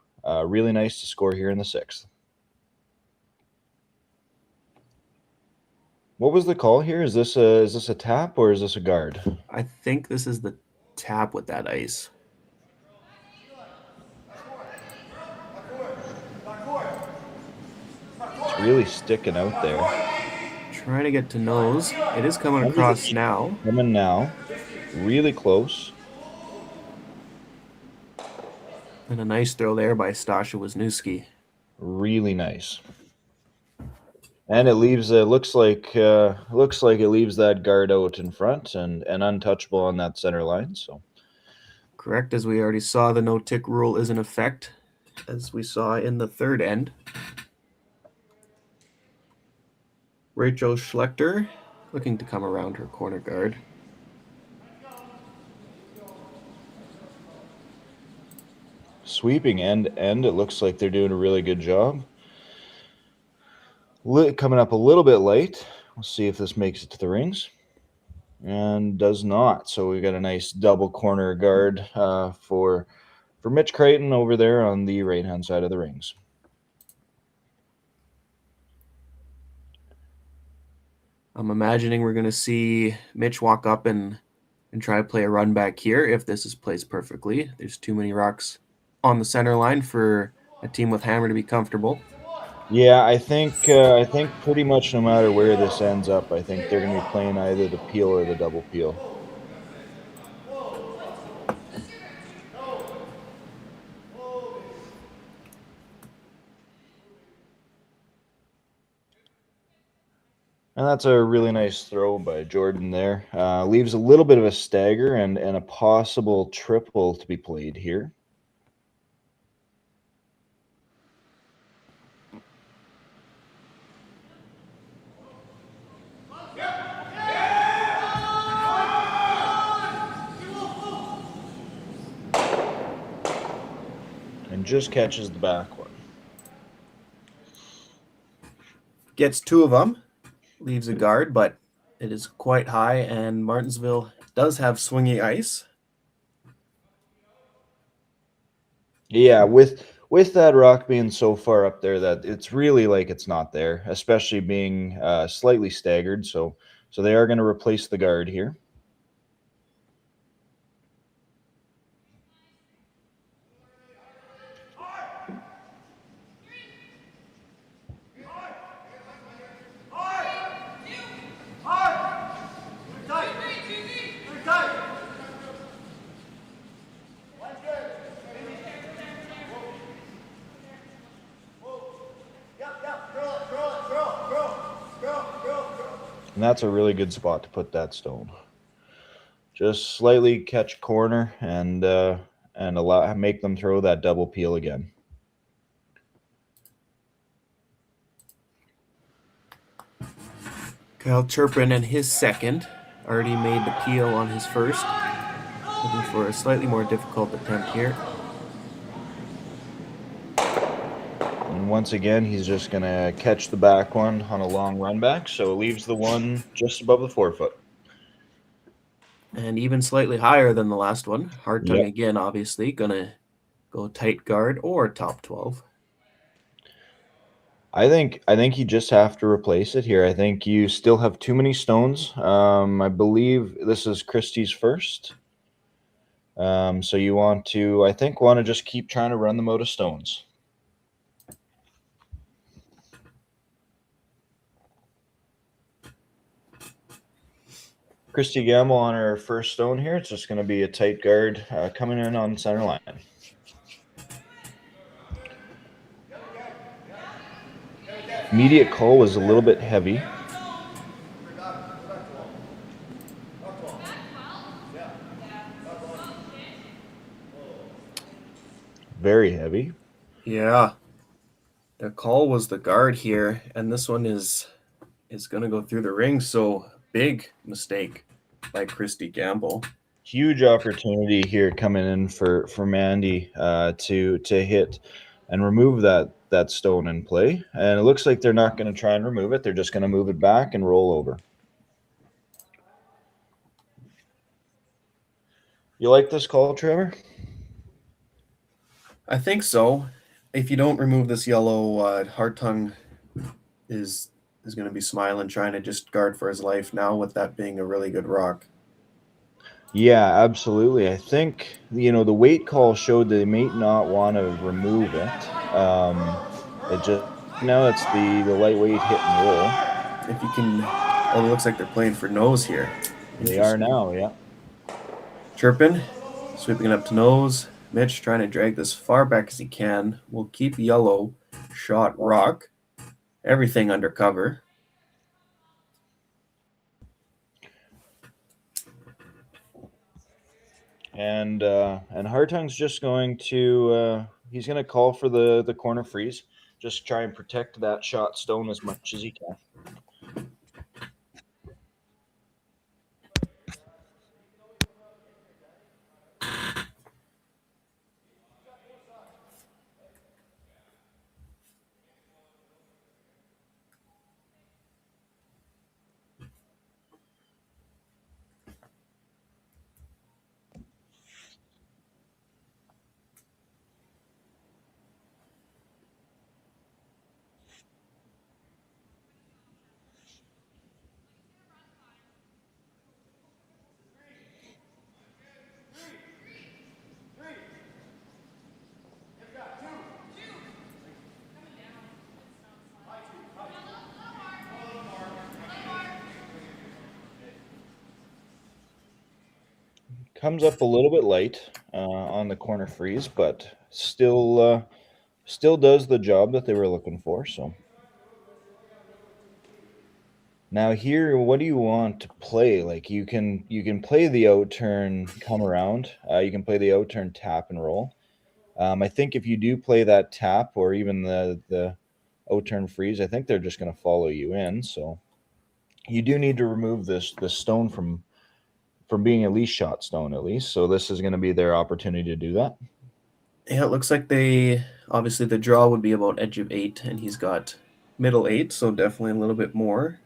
really nice to score here in the 6th. What was the call here? Is this a tap or is this a guard? I think this is the tap with that ice. It's really sticking out there. Trying to get to nose. It is coming across now. Coming now. Really close. And a nice throw there by Stasha Wisniewski. Really nice. And it leaves looks like it leaves that guard out in front and untouchable on that center line. So correct, as we already saw, the no-tick rule is in effect, as we saw in the 3rd end. Rachel Schlechter looking to come around her corner guard. Sweeping end, it looks like they're doing a really good job. Coming up a little bit late. We'll see if this makes it to the rings. And does not. So we got a nice double corner guard for Mitch Criton over there on the right-hand side of the rings. I'm imagining we're going to see Mitch walk up and and try to play a run back here if this is placed perfectly. There's too many rocks on the center line for a team with hammer to be comfortable. Yeah, I think pretty much no matter where this ends up, I think they're going to be playing either the peel or the double peel. And that's a really nice throw by Jordan there. Leaves a little bit of a stagger and a possible triple to be played here. And just catches the back one. Gets two of them, leaves a guard, but it is quite high, and Martensville does have swingy ice. Yeah, with that rock being so far up there that it's really like it's not there, especially being slightly staggered. So they are going to replace the guard here. And that's a really good spot to put that stone. Just slightly catch corner and make them throw that double peel again. Kyle Turpin and his second already made the peel on his first. Looking for a slightly more difficult attempt here. And once again, he's just going to catch the back one on a long run back, so it leaves the one just above the forefoot. And even slightly higher than the last one. Hartung Yep. again, obviously, going to go tight guard or top 12. I think you just have to replace it here. I think you still have too many stones. I believe this is Christie's first. So you want to just keep trying to run them out of stones. Christy Gamble on her first stone here. It's just going to be a tight guard coming in on center line. Immediate call was a little bit heavy. Very heavy. Yeah. The call was the guard here, and this one is going to go through the ring, so big mistake by Christy Gamble. Huge opportunity here coming in for Mandy to hit and remove that stone in play. And it looks like they're not going to try and remove it. They're just going to move it back and roll over. You like this call, Trevor? I think so. If you don't remove this yellow, Hartung is going to be smiling, trying to just guard for his life now with that being a really good rock. Yeah, absolutely. I think, the weight call showed that they may not want to remove it. It's the lightweight hit and roll. If you can, it looks like they're playing for nose here. They are now, yeah. Turpin, sweeping it up to nose. Mitch trying to drag this far back as he can. Will keep yellow shot rock. Everything under cover. And Hartung's just going to he's going to call for the corner freeze. Just try and protect that shot stone as much as he can. Comes up a little bit light on the corner freeze, but still does the job that they were looking for. So now here, what do you want to play? Like you can play the out turn, come around. You can play the out turn, tap and roll. I think if you do play that tap or even the out turn freeze, I think they're just going to follow you in. So you do need to remove the stone from being at least shot stone at least. So this is going to be their opportunity to do that. Yeah, it looks like obviously the draw would be about edge of 8, and he's got middle 8, so definitely a little bit more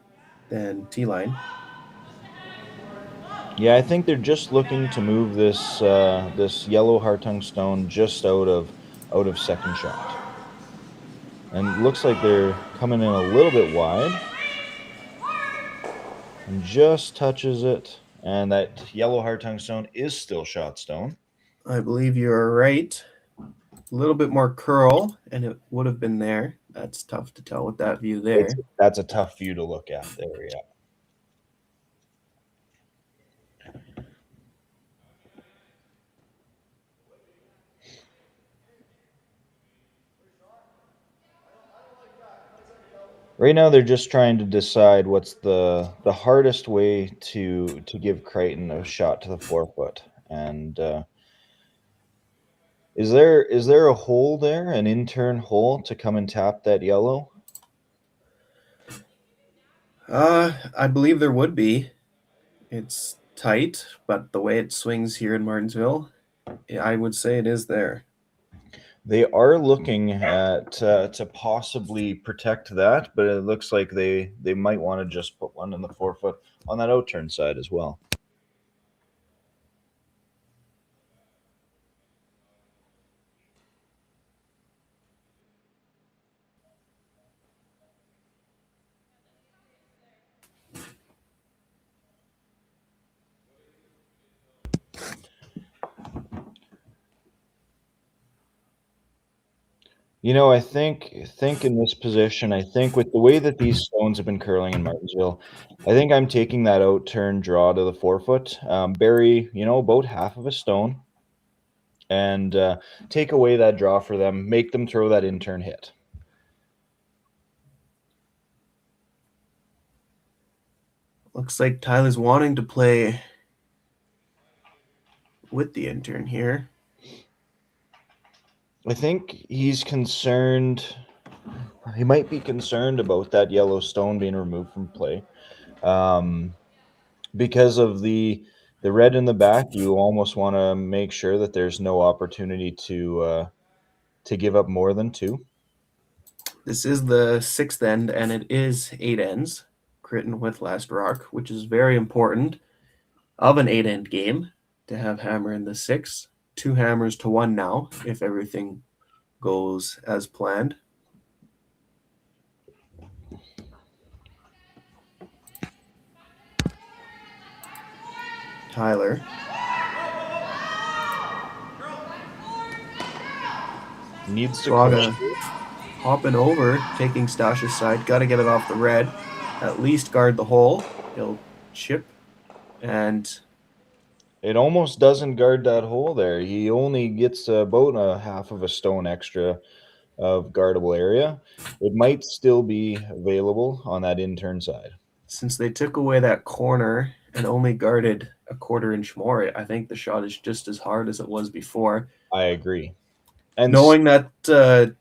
than T-line. Yeah, I think they're just looking to move this this yellow Hartung stone just out of second shot. And it looks like they're coming in a little bit wide. And just touches it. And that yellow Hartung stone is still shot stone. I believe you're right. A little bit more curl, and it would have been there. That's tough to tell with that view there. That's a tough view to look at there, yeah. Right now, they're just trying to decide what's the hardest way to give Criton a shot to the 4-foot. And is there a hole there, an in-turn hole to come and tap that yellow? I believe there would be. It's tight, but the way it swings here in Martensville, I would say it is there. They are looking at to possibly protect that, but it looks like they might want to just put one in the 4-foot on that out-turn side as well. You know, I think in this position, I think with the way that these stones have been curling in Martensville, I think I'm taking that out turn draw to the 4-foot, bury, about half of a stone, and take away that draw for them, make them throw that in-turn hit. Looks like Tyler's wanting to play with the in-turn here. I think he's concerned. He might be concerned about that yellow stone being removed from play, because of the red in the back. You almost want to make sure that there's no opportunity to give up more than 2. This is the 6th end, and it is 8 ends. Criton with last rock, which is very important of an 8-end game to have hammer in the 6. 2 hammers to 1 now, if everything goes as planned. Tyler. Needs to hopping over, taking Stash's side. Got to get it off the red. At least guard the hole. He'll chip, and it almost doesn't guard that hole there. He only gets about a half of a stone extra of guardable area. It might still be available on that in-turn side. Since they took away that corner and only guarded a 1/4 inch more, I think the shot is just as hard as it was before. I agree. And knowing that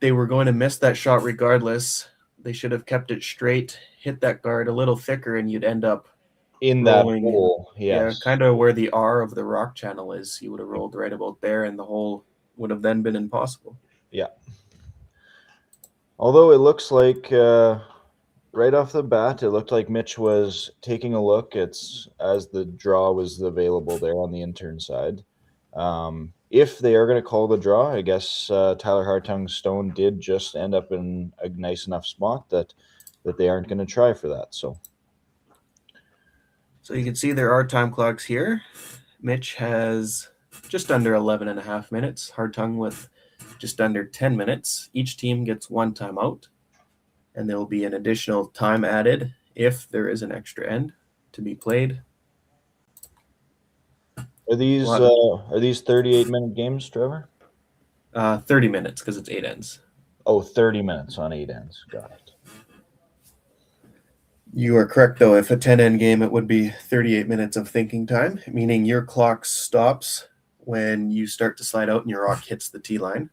they were going to miss that shot regardless, they should have kept it straight, hit that guard a little thicker, and you'd end up in that hole. Yes. Yeah, kind of where the R of the rock channel is. You would have rolled right about there, and the hole would have then been impossible. Yeah. Although it looks like right off the bat, it looked like Mitch was taking a look as the draw was available there on the in-turn side. If they are going to call the draw, I guess Tyler Hartung's stone did just end up in a nice enough spot that they aren't going to try for that. So you can see there are time clocks here. Mitch has just under 11.5 minutes. Hartung with just under 10 minutes. Each team gets 1 timeout, and there will be an additional time added if there is an extra end to be played. Are these What? 38-minute games, Trevor? 30 minutes because it's 8 ends. Oh, 30 minutes on 8 ends. Got it. You are correct, though. If a 10 end game, it would be 38 minutes of thinking time, meaning your clock stops when you start to slide out and your rock hits the tee line.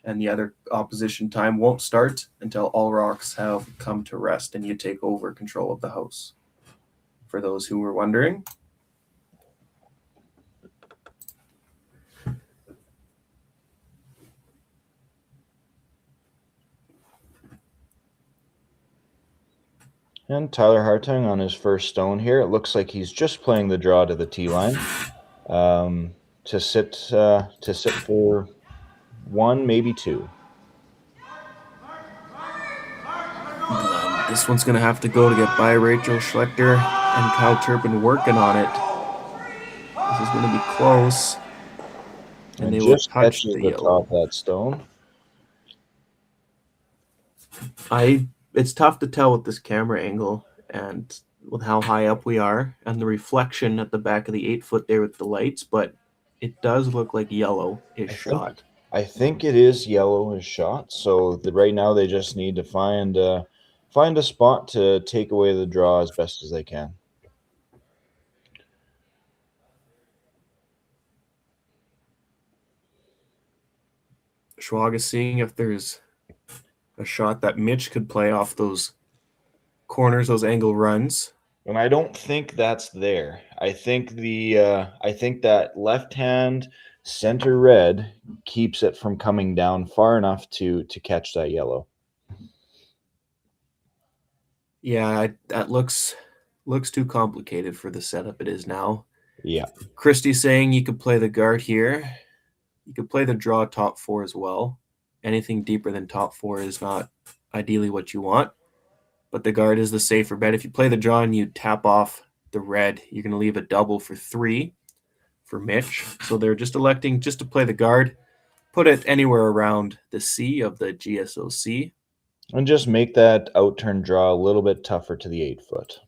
And the other opposition time won't start until all rocks have come to rest and you take over control of the house. For those who were wondering. And Tyler Hartung on his first stone here. It looks like he's just playing the draw to the tee line to sit for 1, maybe 2. This one's going to have to go to get by Rachel Schlechter and Kyle Turpin working on it. This is going to be close. And they will touch the yellow. Top of that stone. It's tough to tell with this camera angle and with how high up we are and the reflection at the back of the 8-foot there with the lights, but it does look like yellow is shot. I think it is yellow is shot. So right now they just need to find a spot to take away the draw as best as they can. Schwag is seeing if there's a shot that Mitch could play off those corners, those angle runs. And I don't think that's there. I think that left hand center red keeps it from coming down far enough to catch that yellow. Yeah, that looks too complicated for the setup it is now. Yeah. Christie's saying you could play the guard here. You could play the draw top 4 as well. Anything deeper than top 4 is not ideally what you want, but the guard is the safer bet. If you play the draw and you tap off the red, you're going to leave a double for 3 for Mitch. So they're just electing just to play the guard, put it anywhere around the C of the GSOC. And just make that outturn draw a little bit tougher to the 8-foot.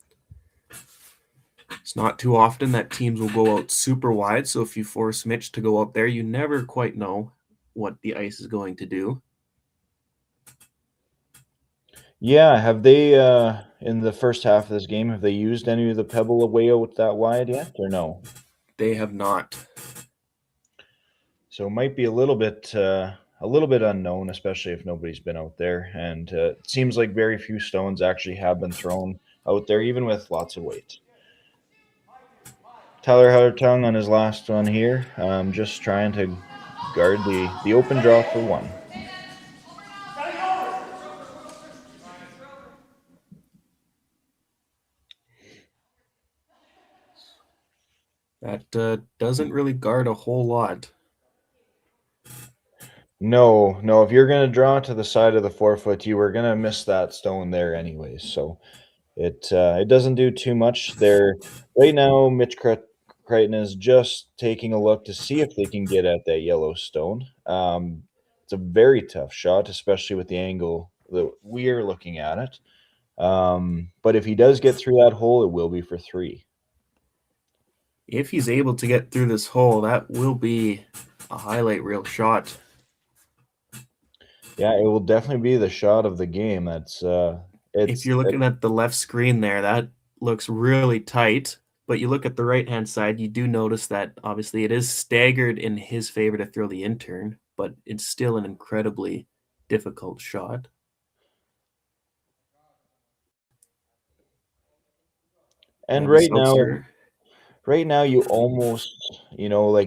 It's not too often that teams will go out super wide, so if you force Mitch to go out there, you never quite know what the ice is going to do. Yeah, have they in the first half of this game, have they used any of the pebble away out that wide yet, or no? They have not. So it might be a little bit unknown, especially if nobody's been out there. And it seems like very few stones actually have been thrown out there, even with lots of weight. Tyler Hartung on his last one here, just trying to guard the open draw for 1. That doesn't really guard a whole lot. No. If you're going to draw to the side of the 4-foot, you were going to miss that stone there anyways. So it doesn't do too much there. Right now, Mitch Criton is just taking a look to see if they can get at that yellow stone. It's a very tough shot, especially with the angle that we're looking at it. But if he does get through that hole, it will be for 3. If he's able to get through this hole, that will be a highlight reel shot. Yeah, it will definitely be the shot of the game. If you're looking at the left screen there, that looks really tight. But you look at the right-hand side, you do notice that obviously it is staggered in his favor to throw the in-turn, but it's still an incredibly difficult shot. And right now you almost,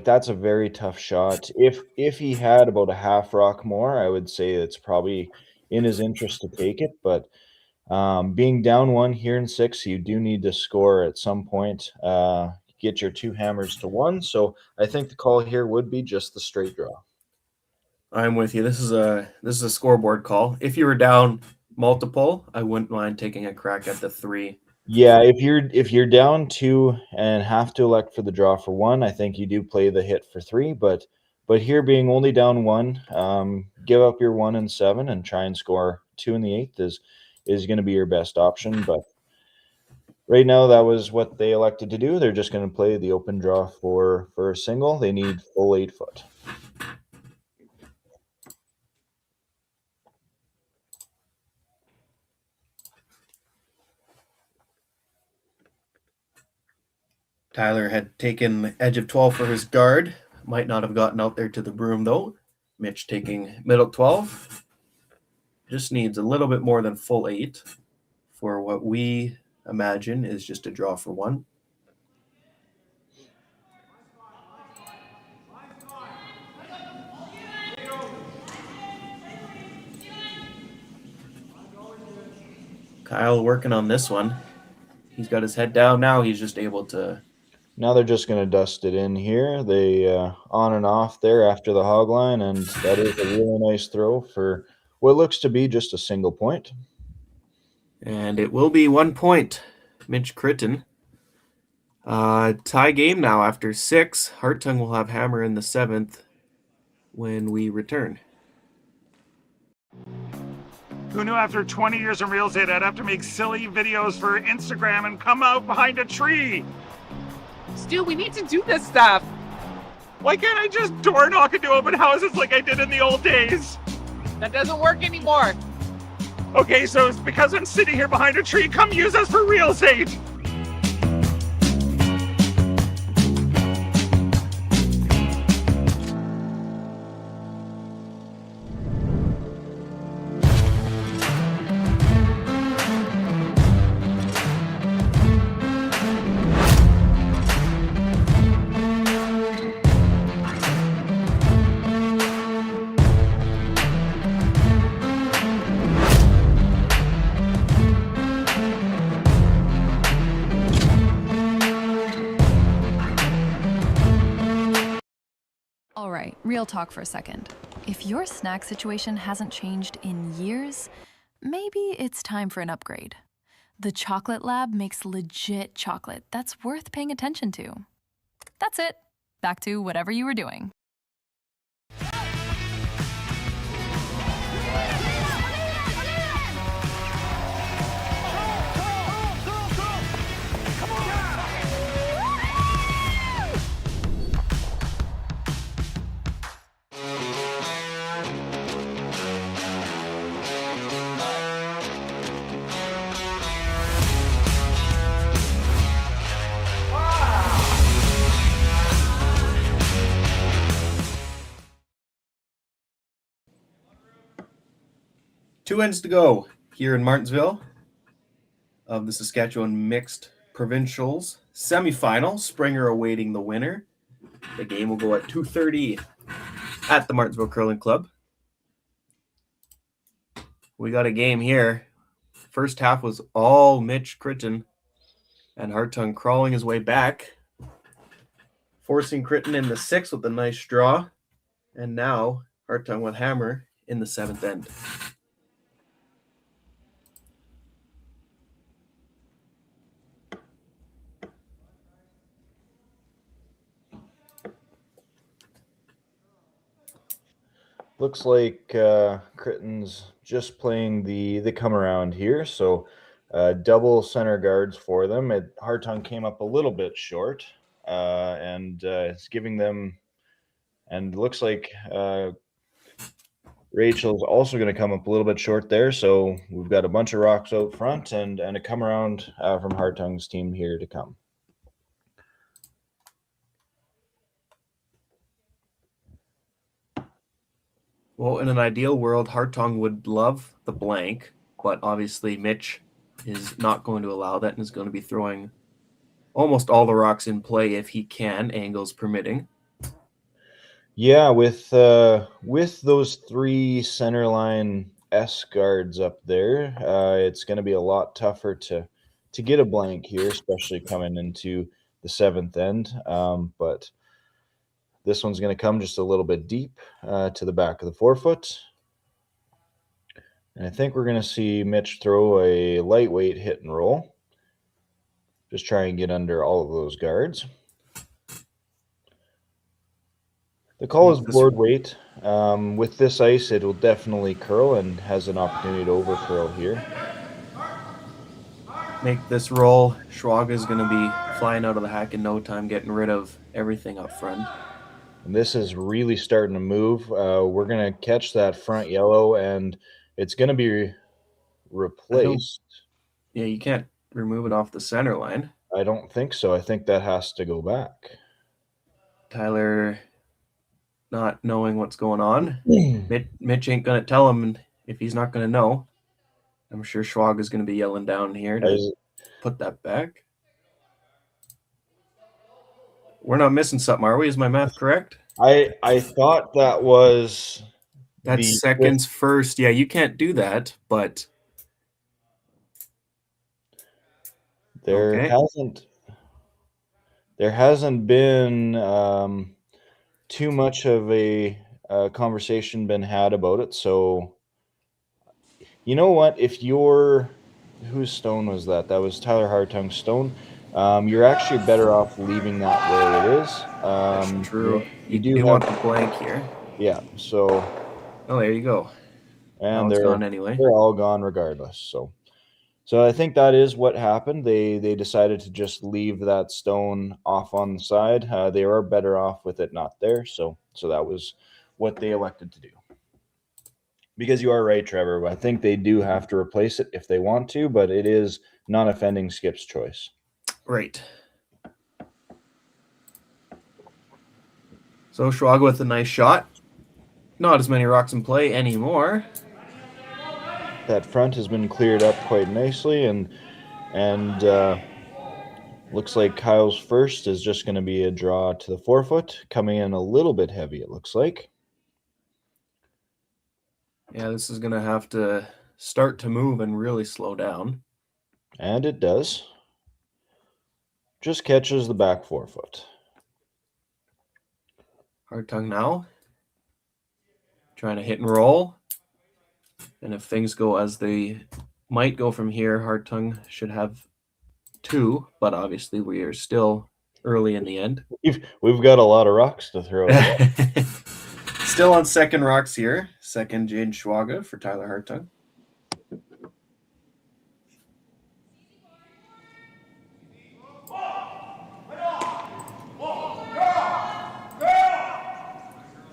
that's a very tough shot. If he had about a half rock more, I would say it's probably in his interest to take it. But being down 1 here in 6, you do need to score at some point, get your 2 hammers to 1. So I think the call here would be just the straight draw. I'm with you. This is a scoreboard call. If you were down multiple, I wouldn't mind taking a crack at the 3. Yeah, if you're down 2 and have to elect for the draw for 1, I think you do play the hit for 3. But here being only down 1, give up your 1 and 7 and try and score 2 in the 8th is going to be your best option. But right now, that was what they elected to do. They're just going to play the open draw for a single. They need full 8 foot. Tyler had taken edge of 12 for his guard. Might not have gotten out there to the broom, though. Mitch taking middle 12. Just needs a little bit more than full 8 for what we imagine is just a draw for 1. Kyle working on this one. He's got his head down now. He's just able to... Now they're just going to dust it in here. They on and off there after the hog line, and that is a really nice throw for what looks to be just a single point. And it will be 1 point. Mitch Criton. Tie game now after 6. Hartung will have hammer in the 7th when we return. Who knew after 20 years in real estate I'd have to make silly videos for Instagram and come out behind a tree? Stu, we need to do this stuff. Why can't I just door knock into open houses like I did in the old days? That doesn't work anymore. Okay, so it's because I'm sitting here behind a tree. Come use us for real estate. All right, real talk for a second. If your snack situation hasn't changed in years, maybe it's time for an upgrade. The Chocolate Lab makes legit chocolate that's worth paying attention to. That's it. Back to whatever you were doing. Two ends to go here in Martensville of the Saskatchewan Mixed Provincials semifinal. Springer awaiting the winner. The game will go at 2:30 at the Martensville Curling Club. We got a game here. First half was all Mitch Criton and Hartung crawling his way back, forcing Criton in the 6th with a nice draw, and now Hartung with hammer in the 7th end. Looks like Criton's just playing the come around here, so double center guards for them. Hartung came up a little bit short, and it's giving them, and looks like Rachel's also going to come up a little bit short there, so we've got a bunch of rocks out front and a come around from Hartung's team here to come. Well, in an ideal world, Hartung would love the blank, but obviously Mitch is not going to allow that and is going to be throwing almost all the rocks in play if he can, angles permitting. Yeah, with those 3 centerline S guards up there, it's going to be a lot tougher to get a blank here, especially coming into the 7th end. But this one's going to come just a little bit deep to the back of the forefoot. And I think we're going to see Mitch throw a lightweight hit and roll. Just try and get under all of those guards. The call is board weight. With this ice, it will definitely curl and has an opportunity to over curl here. make this roll. Schwaga is going to be flying out of the hack in no time, getting rid of everything up front. And this is really starting to move. We're going to catch that front yellow, and it's going to be replaced. Yeah, you can't remove it off the center line. I don't think so. I think that has to go back. Tyler not knowing what's going on. Mitch ain't going to tell him if he's not going to know. I'm sure Schwag is going to be yelling down here to put that back. We're not missing something, are we? Is my math correct? I thought that was... That's seconds first. Yeah, you can't do that, but... There hasn't been too much of a conversation been had about it. So, you know what? If you're... Whose stone was that? That was Tyler Hartung's stone. You're actually better off leaving that where it is. That's true. You want the blank here. Yeah, so... Oh, there you go. And they're gone anyway. They're all gone regardless. So I think that is what happened. They decided to just leave that stone off on the side. They are better off with it not there. So that was what they elected to do. Because you are right, Trevor. I think they do have to replace it if they want to, but it is non-offending Skip's choice. Right. So Schwag with a nice shot. Not as many rocks in play anymore. That front has been cleared up quite nicely, and looks like Kyle's first is just going to be a draw to the 4-foot, coming in a little bit heavy, it looks like. Yeah, this is going to have to start to move and really slow down. And it does. Just catches the back 4-foot. Hartung now. Trying to hit and roll. And if things go as they might go from here, Hartung should have 2, but obviously we are still early in the end. We've got a lot of rocks to throw. Still on second rocks here. Second Jade Schwaga for Tyler Hartung.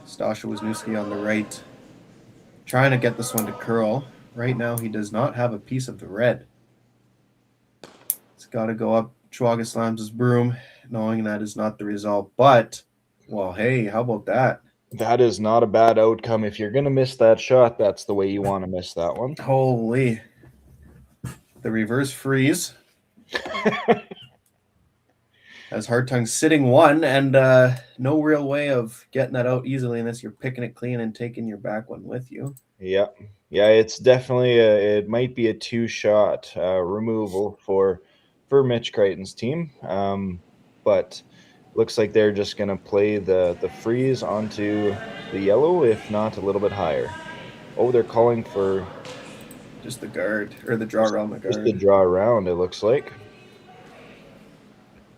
Stasha Wisniewski on the right. Trying to get this one to curl. Right now, he does not have a piece of the red. It's got to go up. Schwaga slams his broom, knowing that is not the result. But, well, hey, how about that? That is not a bad outcome. If you're going to miss that shot, that's the way you want to miss that one. Holy. The reverse freeze. As Hartung sitting 1, and no real way of getting that out easily unless you're picking it clean and taking your back one with you. Yeah, it's definitely it might be a 2-shot removal for Mitch Criton's team, but looks like they're just going to play the freeze onto the yellow, if not a little bit higher. Oh, they're calling for just the guard, or the draw around the guard. Just the draw around, it looks like.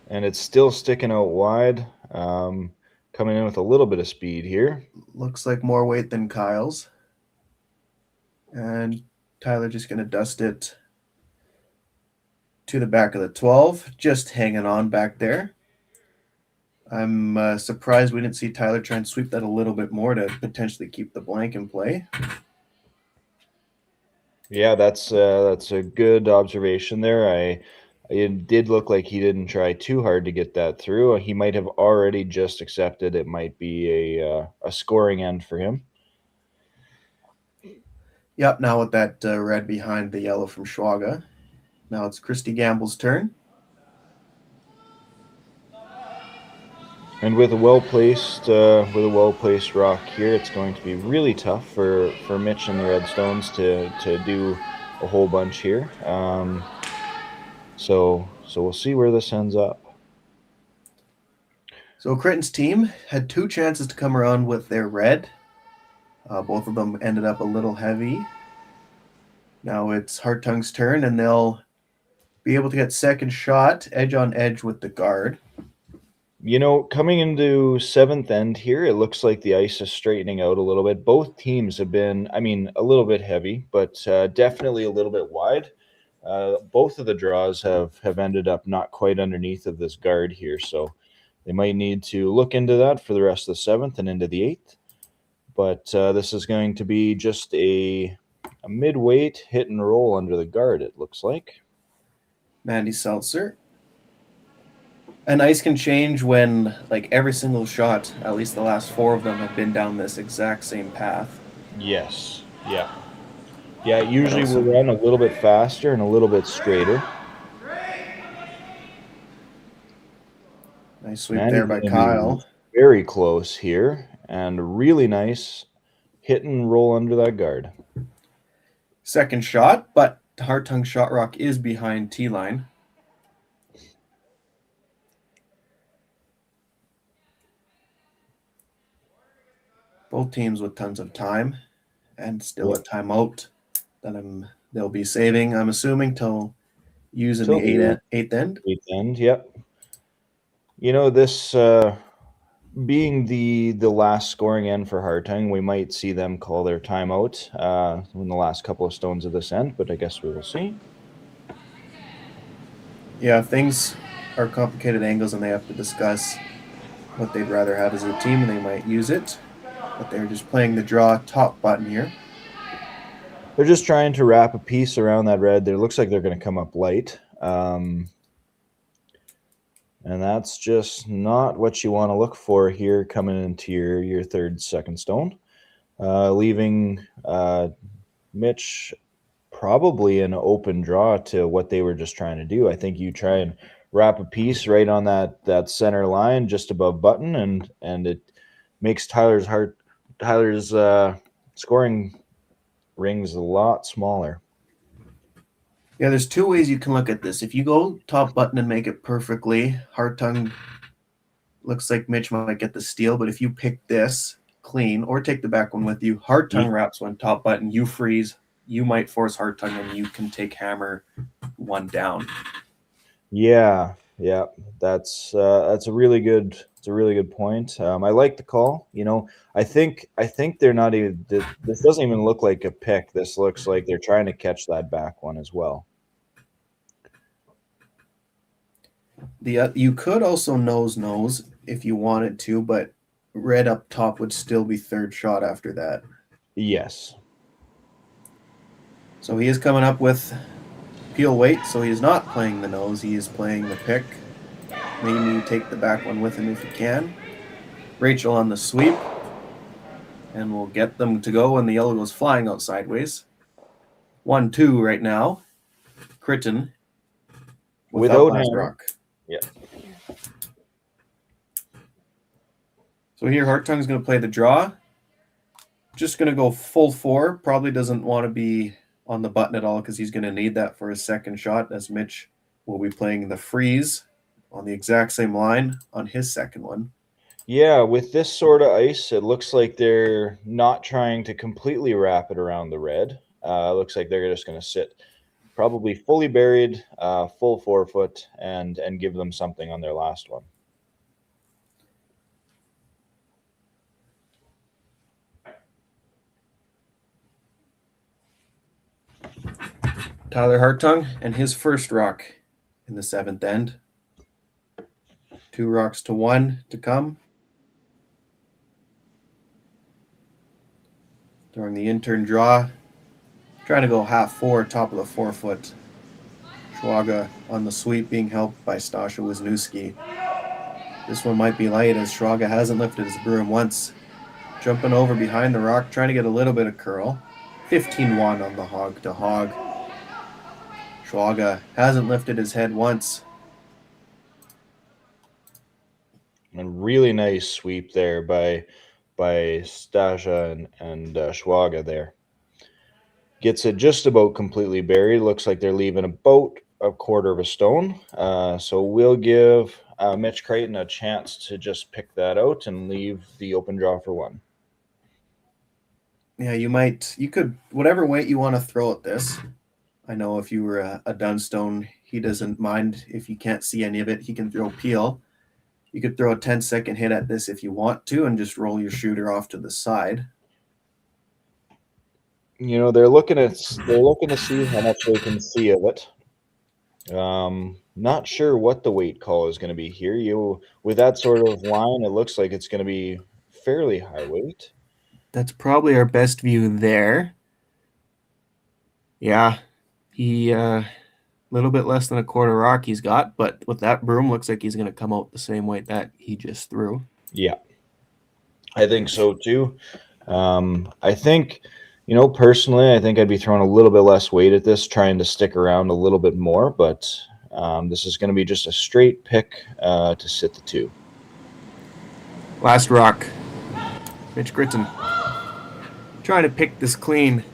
And it's still sticking out wide, coming in with a little bit of speed here. Looks like more weight than Kyle's. And Tyler just going to dust it to the back of the 12, just hanging on back there. I'm surprised we didn't see Tyler try and sweep that a little bit more to potentially keep the blank in play. Yeah, that's a good observation there. It did look like he didn't try too hard to get that through. He might have already just accepted it might be a scoring end for him. Yep, now with that red behind the yellow from Schwaga. Now it's Christy Gamble's turn. And with a well-placed rock here, it's going to be really tough for Mitch and the Redstones to do a whole bunch here. So we'll see where this ends up. So Criton's team had 2 chances to come around with their red. Both of them ended up a little heavy. Now it's Hartung's turn, and they'll be able to get second shot, edge on edge with the guard. You know, coming into 7th end here, it looks like the ice is straightening out a little bit. Both teams have been, a little bit heavy, but definitely a little bit wide. Both of the draws have ended up not quite underneath of this guard here, so they might need to look into that for the rest of the 7th and into the 8th. But this is going to be just a mid-weight hit and roll under the guard, it looks like. Mandy Seltzer. And ice can change when, like, every single shot, at least the last 4 of them, have been down this exact same path. Yes. Yeah. Yeah, usually we'll run a little bit faster and a little bit straighter. Nice sweep there by Kyle. Very close here, and really nice hit and roll under that guard. Second shot, but Hartung Shot Rock is behind T-line. Both teams with tons of time and still a timeout that they'll be saving, I'm assuming, till using the 8th end. 8th end, yep. You know, this being the last scoring end for Hartung, we might see them call their timeout in the last couple of stones of this end, but I guess we will see. Yeah, things are complicated angles and they have to discuss what they'd rather have as a team, and they might use it. But they're just playing the draw top button here. They're just trying to wrap a piece around that red. It looks like they're going to come up light. And that's just not what you want to look for here coming into your third, second stone. Leaving Mitch probably an open draw to what they were just trying to do. I think you try and wrap a piece right on that center line just above button, and it makes Tyler's scoring rings a lot smaller. Yeah, there's 2 ways you can look at this. If you go top button and make it perfectly, Hartung looks like Mitch might get the steal, but if you pick this clean or take the back one with you, Hartung wraps one top button, you freeze, you might force Hartung, and you can take hammer 1 down. Yeah, that's a really good point. I like the call. You know, I think they're not even. This doesn't even look like a pick. This looks like they're trying to catch that back one as well. You could also nose if you wanted to, but red up top would still be third shot after that. Yes. So he is coming up with peel weight, so he is not playing the nose. He is playing the pick. Maybe take the back one with him if you can. Rachel on the sweep. And we'll get them to go, and the yellow goes flying out sideways. 1-2 right now. Criton without last rock. Yeah. So here Hartung's going to play the draw. Just going to go full 4. Probably doesn't want to be on the button at all because he's going to need that for his second shot, as Mitch will be playing the freeze on the exact same line on his second one. Yeah, with this sort of ice, it looks like they're not trying to completely wrap it around the red. Looks like they're just going to sit probably fully buried, full 4 foot, and give them something on their last one. Tyler Hartung and his first rock in the 7th end. 2 rocks to 1 to come. During the intern draw, trying to go half 4, top of the 4 foot. Schwaga on the sweep, being helped by Stasha Wisniewski. This one might be light, as Schwaga hasn't lifted his broom once. Jumping over behind the rock, trying to get a little bit of curl. 15-1 on the hog to hog. Schwaga hasn't lifted his head once. And really nice sweep there by Stasha and Schwaga there. Gets it just about completely buried. Looks like they're leaving about a quarter of a stone. So we'll give Mitch Criton a chance to just pick that out and leave the open draw for 1. Yeah, you could, whatever weight you want to throw at this. I know if you were a Dunstone, he doesn't mind if you can't see any of it. He can throw peel. You could throw a 10-second hit at this if you want to and just roll your shooter off to the side. You know, they're looking to see how much they can see of it. Not sure what the weight call is going to be here. With that sort of line, it looks like it's going to be fairly high weight. That's probably our best view there. Yeah, he a little bit less than a quarter rock he's got, but with that broom, looks like he's going to come out the same weight that he just threw. Yeah, I think so too. I think, personally, I think I'd be throwing a little bit less weight at this, trying to stick around a little bit more, but this is going to be just a straight pick to sit the 2. Last rock. Mitch Criton. Trying to pick this clean.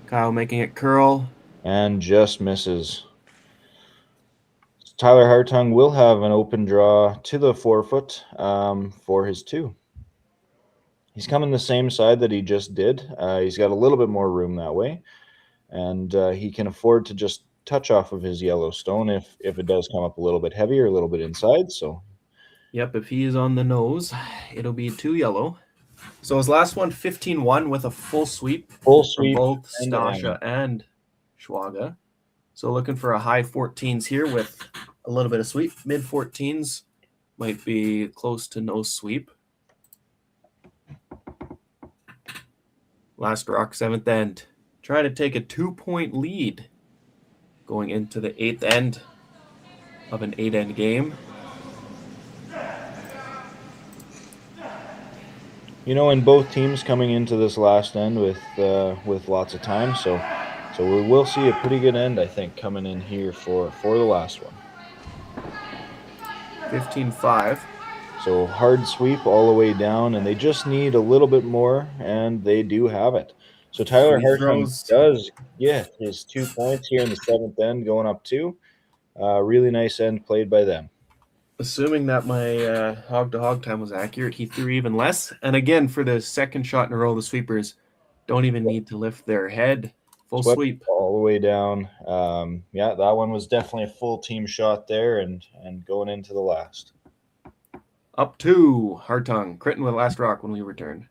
Kyle making it curl. And just misses. Tyler Hartung will have an open draw to the 4-foot for his 2. He's coming the same side that he just did. He's got a little bit more room that way, and he can afford to just touch off of his yellow stone if it does come up a little bit heavy or a little bit inside. So, yep, if he is on the nose, it'll be 2 yellow. So his last one, 15-1 with a full sweep. Full sweep from both Stasha and Schwaga. So looking for a high 14s here with a little bit of sweep. Mid 14s might be close to no sweep. Last rock, 7th end. Trying to take a 2-point lead going into the 8th end of an 8-end game. And both teams coming into this last end with lots of time, so we will see a pretty good end, I think, coming in here for the last one. 15-5. So hard sweep all the way down, and they just need a little bit more, and they do have it. So Tyler Hartung does get his 2 points here in the 7th end, going up 2. Really nice end played by them. Assuming that my hog-to-hog time was accurate, he threw even less. And again, for the second shot in a row, the sweepers don't even need to lift their head. Full sweep. All the way down. Yeah, that one was definitely a full team shot there and going into the last. Up 2, Hartung. Criton with last rock when we return.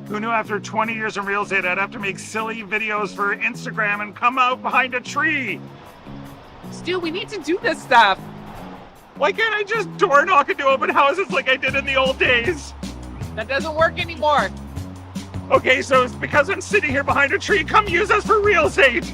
Who knew after 20 years in real estate I'd have to make silly videos for Instagram and come out behind a tree? Stu, we need to do this stuff. Why can't I just door knock into open houses like I did in the old days? That doesn't work anymore. Okay, so it's because I'm sitting here behind a tree. Come use us for real estate.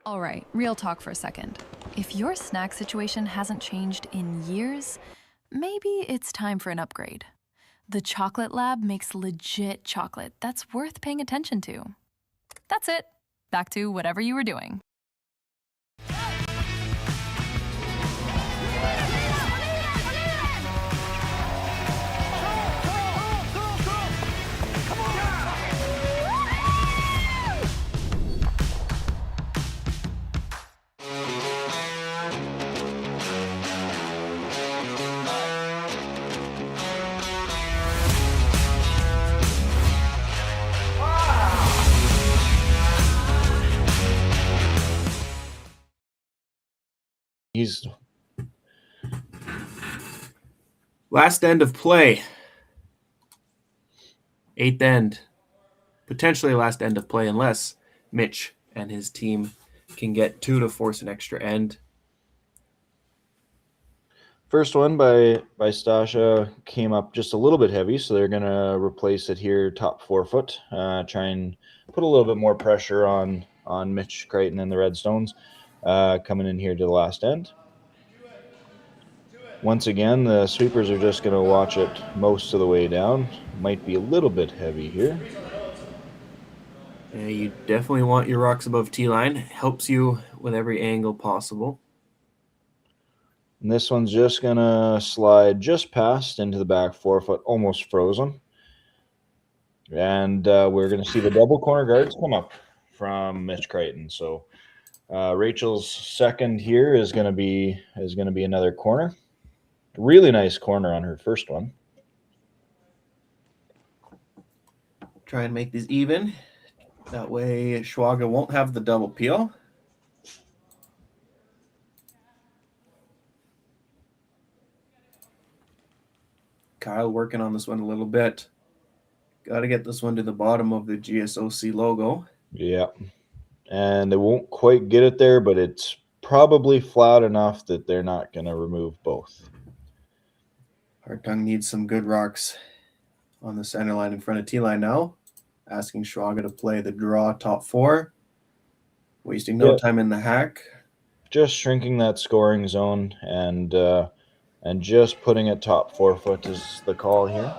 Alright, real talk for a second. If your snack situation hasn't changed in years, maybe it's time for an upgrade. The Chocolate Lab makes legit chocolate that's worth paying attention to. That's it. Back to whatever you were doing. He's last end of play. 8th end. Potentially last end of play unless Mitch and his team can get 2 to force an extra end. First one by Stasha came up just a little bit heavy, so they're going to replace it here top 4 foot. Try and put a little bit more pressure on Mitch Criton and the Redstones coming in here to the last end. Once again, the sweepers are just going to watch it most of the way down. Might be a little bit heavy here. Yeah, you definitely want your rocks above T-line. Helps you with every angle possible. And this one's just going to slide just past into the back forefoot, almost frozen. And we're going to see the double corner guards come up from Mitch Criton. So Rachel's second here is going to be another corner. Really nice corner on her first one. Try and make these even. That way Schwaga won't have the double peel. Kyle working on this one a little bit. Got to get this one to the bottom of the GSOC logo. Yeah. And they won't quite get it there, but it's probably flat enough that they're not going to remove both. Hartung needs some good rocks on the center line in front of T-line now. Asking Schwaga to play the draw top 4. Wasting no time in the hack. Just shrinking that scoring zone and just putting it top forefoot is the call here.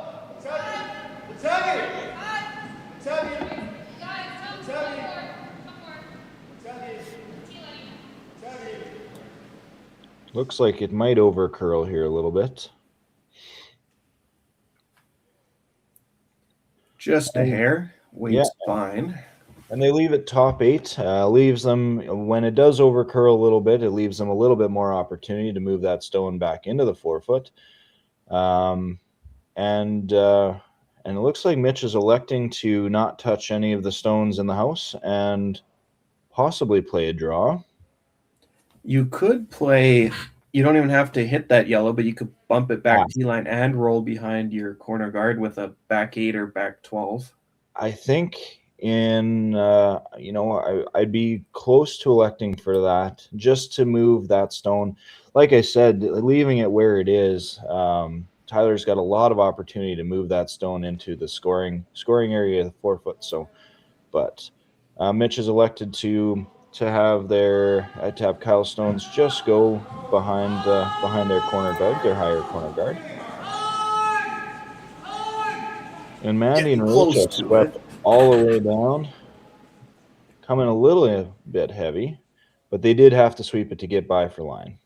Looks like it might over curl here a little bit. Just a hair. Weight's fine. And they leave it top 8. Leaves them, when it does over curl a little bit, it leaves them a little bit more opportunity to move that stone back into the forefoot. And it looks like Mitch is electing to not touch any of the stones in the house and possibly play a draw. You could play, you don't even have to hit that yellow, but you could bump it back T-line and roll behind your corner guard with a back 8 or back 12. I think I'd be close to electing for that just to move that stone. Like I said, leaving it where it is, Tyler's got a lot of opportunity to move that stone into the scoring area of the forefoot. So, but Mitch has elected to have Kyle Stones just go behind their corner guard, their higher corner guard. And Mandy and Rachel swept all the way down, coming a little bit heavy, but they did have to sweep it to get by for line.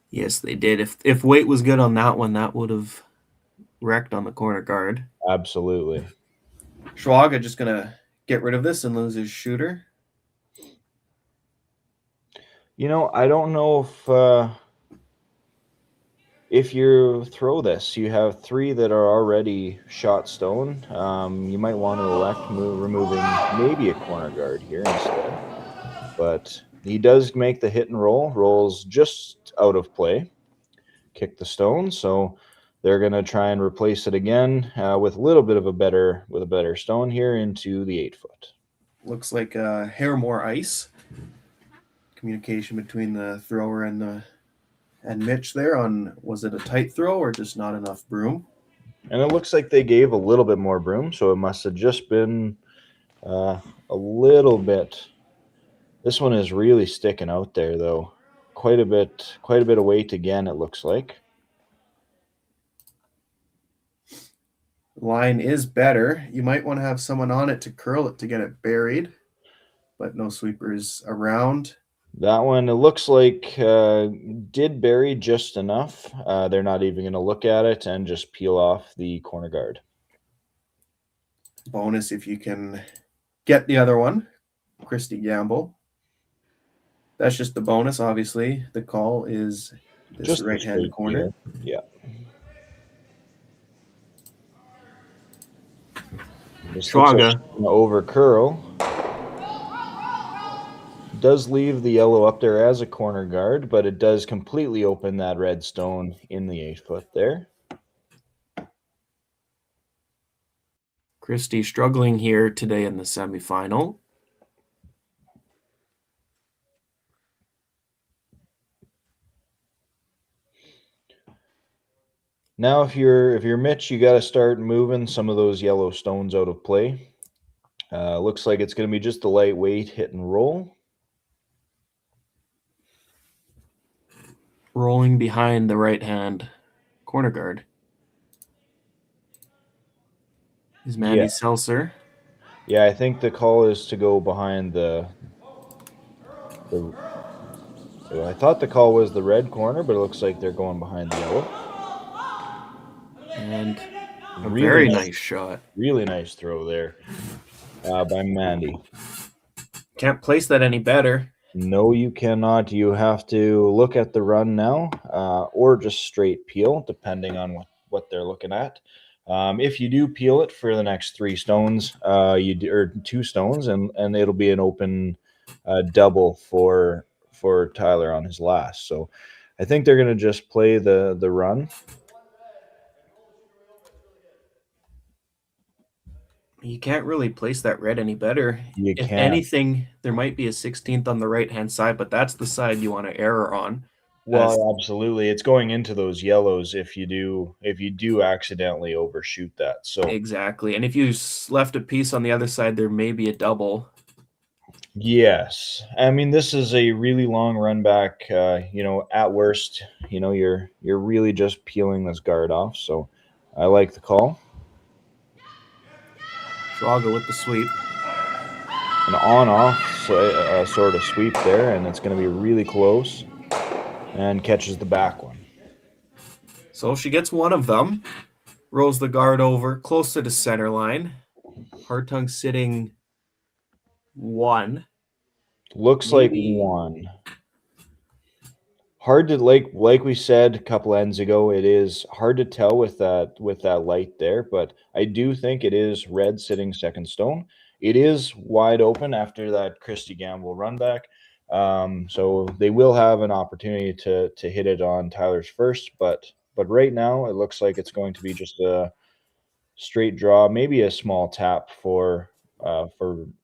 Yes, they did. If weight was good on that one, that would have wrecked on the corner guard. Absolutely. Schwaga just going to get rid of this and lose his shooter. I don't know if you throw this, you have 3 that are already shot stone. You might want to elect removing maybe a corner guard here instead. But he does make the hit and roll. Rolls just out of play. Kick the stone. So they're going to try and replace it again with a little bit of a better stone here into the 8-foot. Looks like a hair more ice. Communication between the thrower and Mitch there on, was it a tight throw or just not enough broom? And it looks like they gave a little bit more broom, so it must have just been a little bit. This one is really sticking out there, though. Quite a bit of weight again, it looks like. Line is better. You might want to have someone on it to curl it to get it buried, but no sweepers around. That one, it looks like did bury just enough. They're not even going to look at it and just peel off the corner guard. Bonus if you can get the other one. Christy Gamble. That's just the bonus, obviously. The call is this just right-hand corner. Here. Yeah. Schwaga. Over curl. Does leave the yellow up there as a corner guard, but it does completely open that red stone in the 8-foot there. Christy struggling here today in the semifinal. Now, if you're Mitch, you got to start moving some of those yellow stones out of play. Looks like it's going to be just a lightweight hit and roll. Rolling behind the right-hand corner guard is Mandy Seltzer. Yeah, I think the call is to go behind the So I thought the call was the red corner, but it looks like they're going behind the yellow. And a Really very nice shot. Really nice throw there by Mandy. Can't place that any better. No, you cannot. You have to look at the run now, or just straight peel, depending on what they're looking at. If you do peel it for the next 3 stones, or 2 stones, and it'll be an open double for Tyler on his last. So I think they're going to just play the run. You can't really place that red any better. You If can't. anything, there might be a 16th on the right-hand side, but that's the side you want to error on. Well, absolutely. It's going into those yellows if you do accidentally overshoot that. So exactly. And if you left a piece on the other side, there may be a double. yes. I mean, this is a really long run back. At worst, you're really just peeling this guard off. So I like the call. Schwager with the sweep. An on-off sort of sweep there, and it's going to be really close, and catches the back one. So she gets one of them, rolls the guard over close to the center line. Hartung sitting 1. Looks maybe like 1. Hard to like we said a couple ends ago. It is hard to tell with that light there, but I do think it is red sitting second stone. It is wide open after that Christy Gamble run back, so they will have an opportunity to hit it on Tyler's first. But right now it looks like it's going to be just a straight draw, maybe a small tap for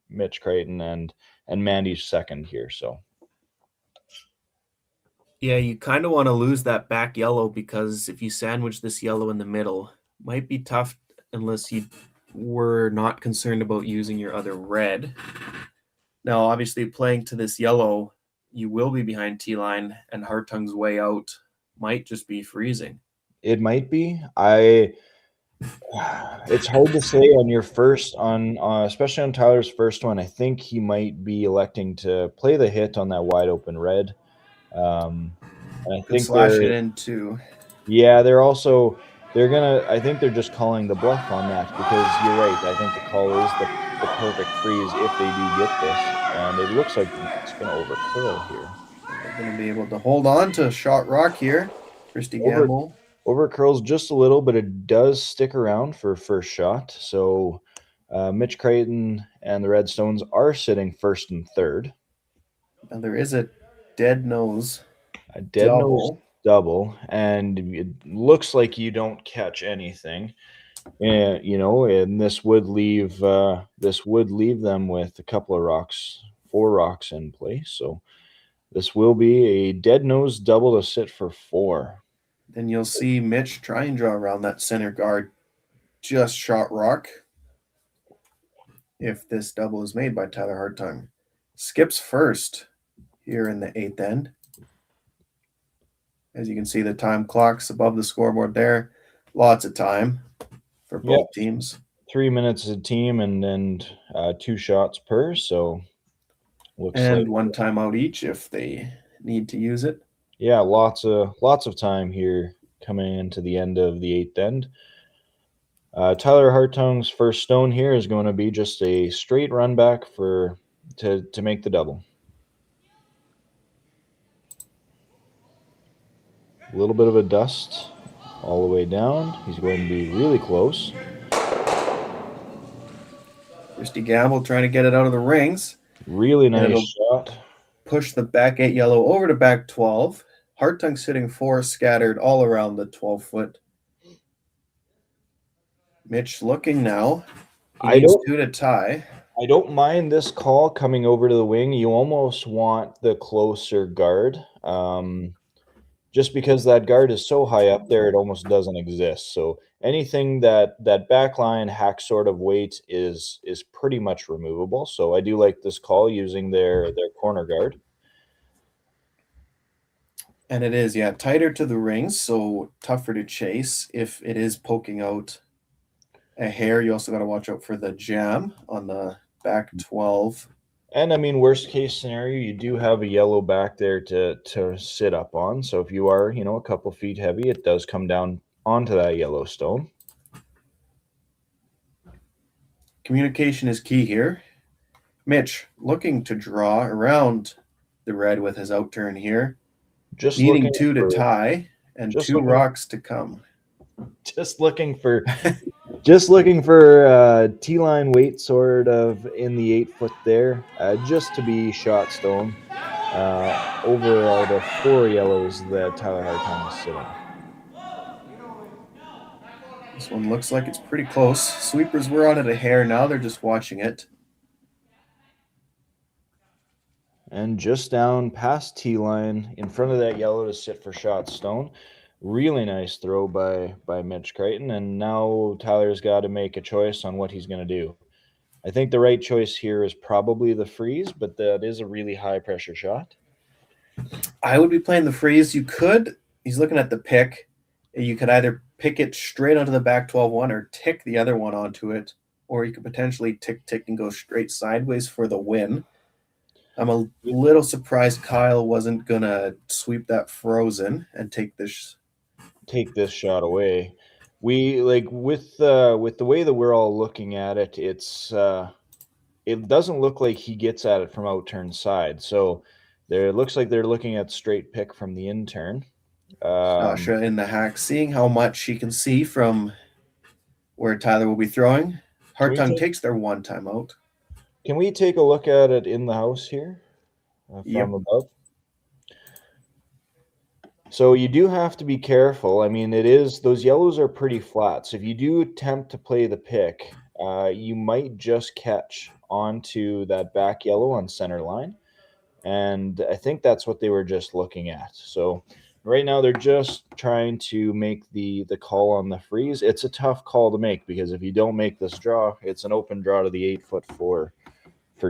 Mitch Criton and Mandy's second here. So. Yeah, you kind of want to lose that back yellow, because if you sandwich this yellow in the middle, it might be tough unless you were not concerned about using your other red. Now, obviously, playing to this yellow, you will be behind T-line, and Hartung's way out might just be freezing. It might be. It's hard to say on your first, especially on Tyler's first one. I think he might be electing to play the hit on that wide open red. And I think slash it in too. Yeah, I think they're just calling the bluff on that, because you're right. I think the call is the perfect freeze if they do get this, and it looks like it's going to overcurl here. They're going to be able to hold on to shot rock here. Christy Gamble overcurls just a little, but it does stick around for first shot. So Mitch Criton and the Redstones are sitting first and third. And there is a dead nose. A dead nose double, and it looks like you don't catch anything. And this would leave them with a couple of rocks, 4 rocks in play. So this will be a dead nose double to sit for 4. Then you'll see Mitch try and draw around that center guard, just shot rock. If this double is made by Tyler Hartung, skips first here in the 8th end. As you can see, the time clock's above the scoreboard there. Lots of time for both teams. 3 minutes a team, and 2 shots per. So looks like 1 timeout each if they need to use it. Yeah, lots of time here coming into the end of the 8th end. Tyler Hartung's first stone here is going to be just a straight run back to make the double. A little bit of a dust all the way down. He's going to be really close. Christy Gamble trying to get it out of the rings. Really nice shot. Push the back 8 yellow over to back 12. Hartung sitting 4 scattered all around the 12-foot. Mitch looking now. He needs 2 to tie. I don't mind this call coming over to the wing. You almost want the closer guard. Just because that guard is so high up there, it almost doesn't exist. So anything that backline hack sort of weight is pretty much removable. So I do like this call using their corner guard. And it is, tighter to the rings, so tougher to chase. If it is poking out a hair, you also got to watch out for the jam on the back 12. And I mean, worst case scenario, you do have a yellow back there to sit up on. So if you are, a couple feet heavy, it does come down onto that yellow stone. Communication is key here. Mitch looking to draw around the red with his outturn here. Just needing 2 to tie and 2 rocks to come. Just looking for T-line weight sort of in the 8 foot there, just to be shot stone over all the 4 yellows that Tyler Hartung is sitting. This one looks like it's pretty close. Sweepers were on it a hair. Now they're just watching it. And just down past T-line in front of that yellow to sit for shot stone. Really nice throw by Mitch Criton, and now Tyler's got to make a choice on what he's going to do. I think the right choice here is probably the freeze, but that is a really high pressure shot. I would be playing the freeze. You could, he's looking at the pick. You could either pick it straight onto the back 12-1 or tick the other one onto it, or you could potentially tick and go straight sideways for the win. I'm a little surprised Kyle wasn't going to sweep that frozen and take this shot away. We with the way that we're all looking at it, it doesn't look like he gets at it from outturn side. So it looks like they're looking at straight pick from the in-turn. Sasha in the hack, seeing how much she can see from where Tyler will be throwing. Hartung takes their 1 timeout. Can we take a look at it in the house here from above? So you do have to be careful. I mean, those yellows are pretty flat. So if you do attempt to play the pick, you might just catch onto that back yellow on center line. And I think that's what they were just looking at. So right now they're just trying to make the call on the freeze. It's a tough call to make because if you don't make this draw, it's an open draw to the 8 foot for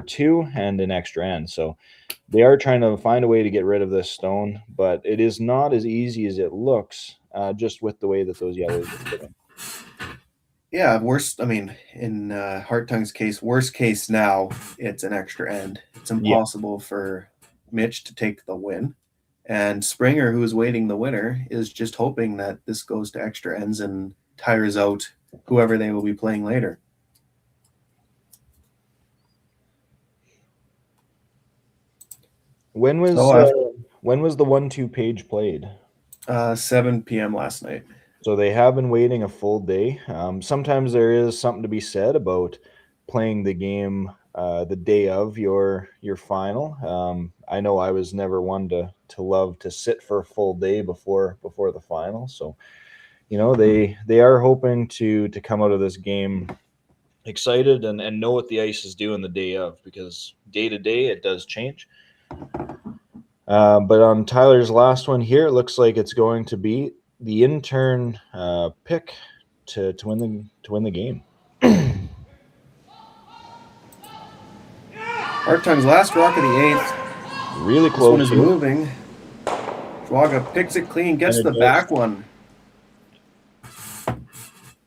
2 and an extra end. So they are trying to find a way to get rid of this stone, but it is not as easy as it looks, just with the way that those yellows are sitting. Yeah, in Hartung's case, worst case now, it's an extra end. It's impossible for Mitch to take the win. And Springer, who is waiting the winner, is just hoping that this goes to extra ends and tires out whoever they will be playing later. When was the 1-2 page played? 7 p.m. last night. So they have been waiting a full day. Sometimes there is something to be said about playing the game the day of your final. I know I was never one to love to sit for a full day before the final. So, they are hoping to come out of this game excited and know what the ice is doing the day of, because day to day it does change. But on Tyler's last one here, it looks like it's going to be the in-turn pick to win the game. Hartung's last rock of the 8th. Really close. This one is moving. Schwaga picks it clean, gets the back one.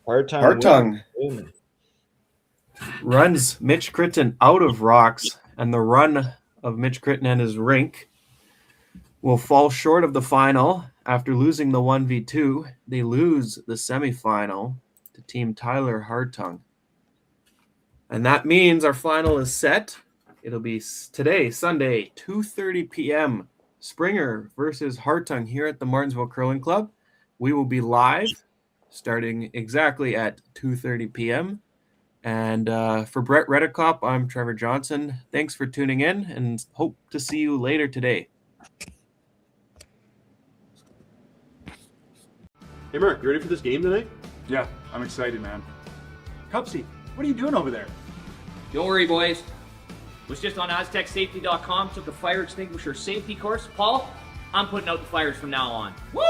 Hartung runs Mitch Criton out of rocks, and the run of Mitch Criton and his rink will fall short of the final. After losing the 1v2, they lose the semifinal to Team Tyler Hartung. And that means our final is set. It'll be today, Sunday, 2:30 p.m. Springer versus Hartung here at the Martensville Curling Club. We will be live starting exactly at 2:30 p.m. And for Brett Redekop, I'm Trevor Johnson. Thanks for tuning in and hope to see you later today. Hey, Mark, you ready for this game tonight? Yeah, I'm excited, man. Cupsy, what are you doing over there? Don't worry, boys. Was just on AztecSafety.com, took a fire extinguisher safety course. Paul, I'm putting out the fires from now on. Woo!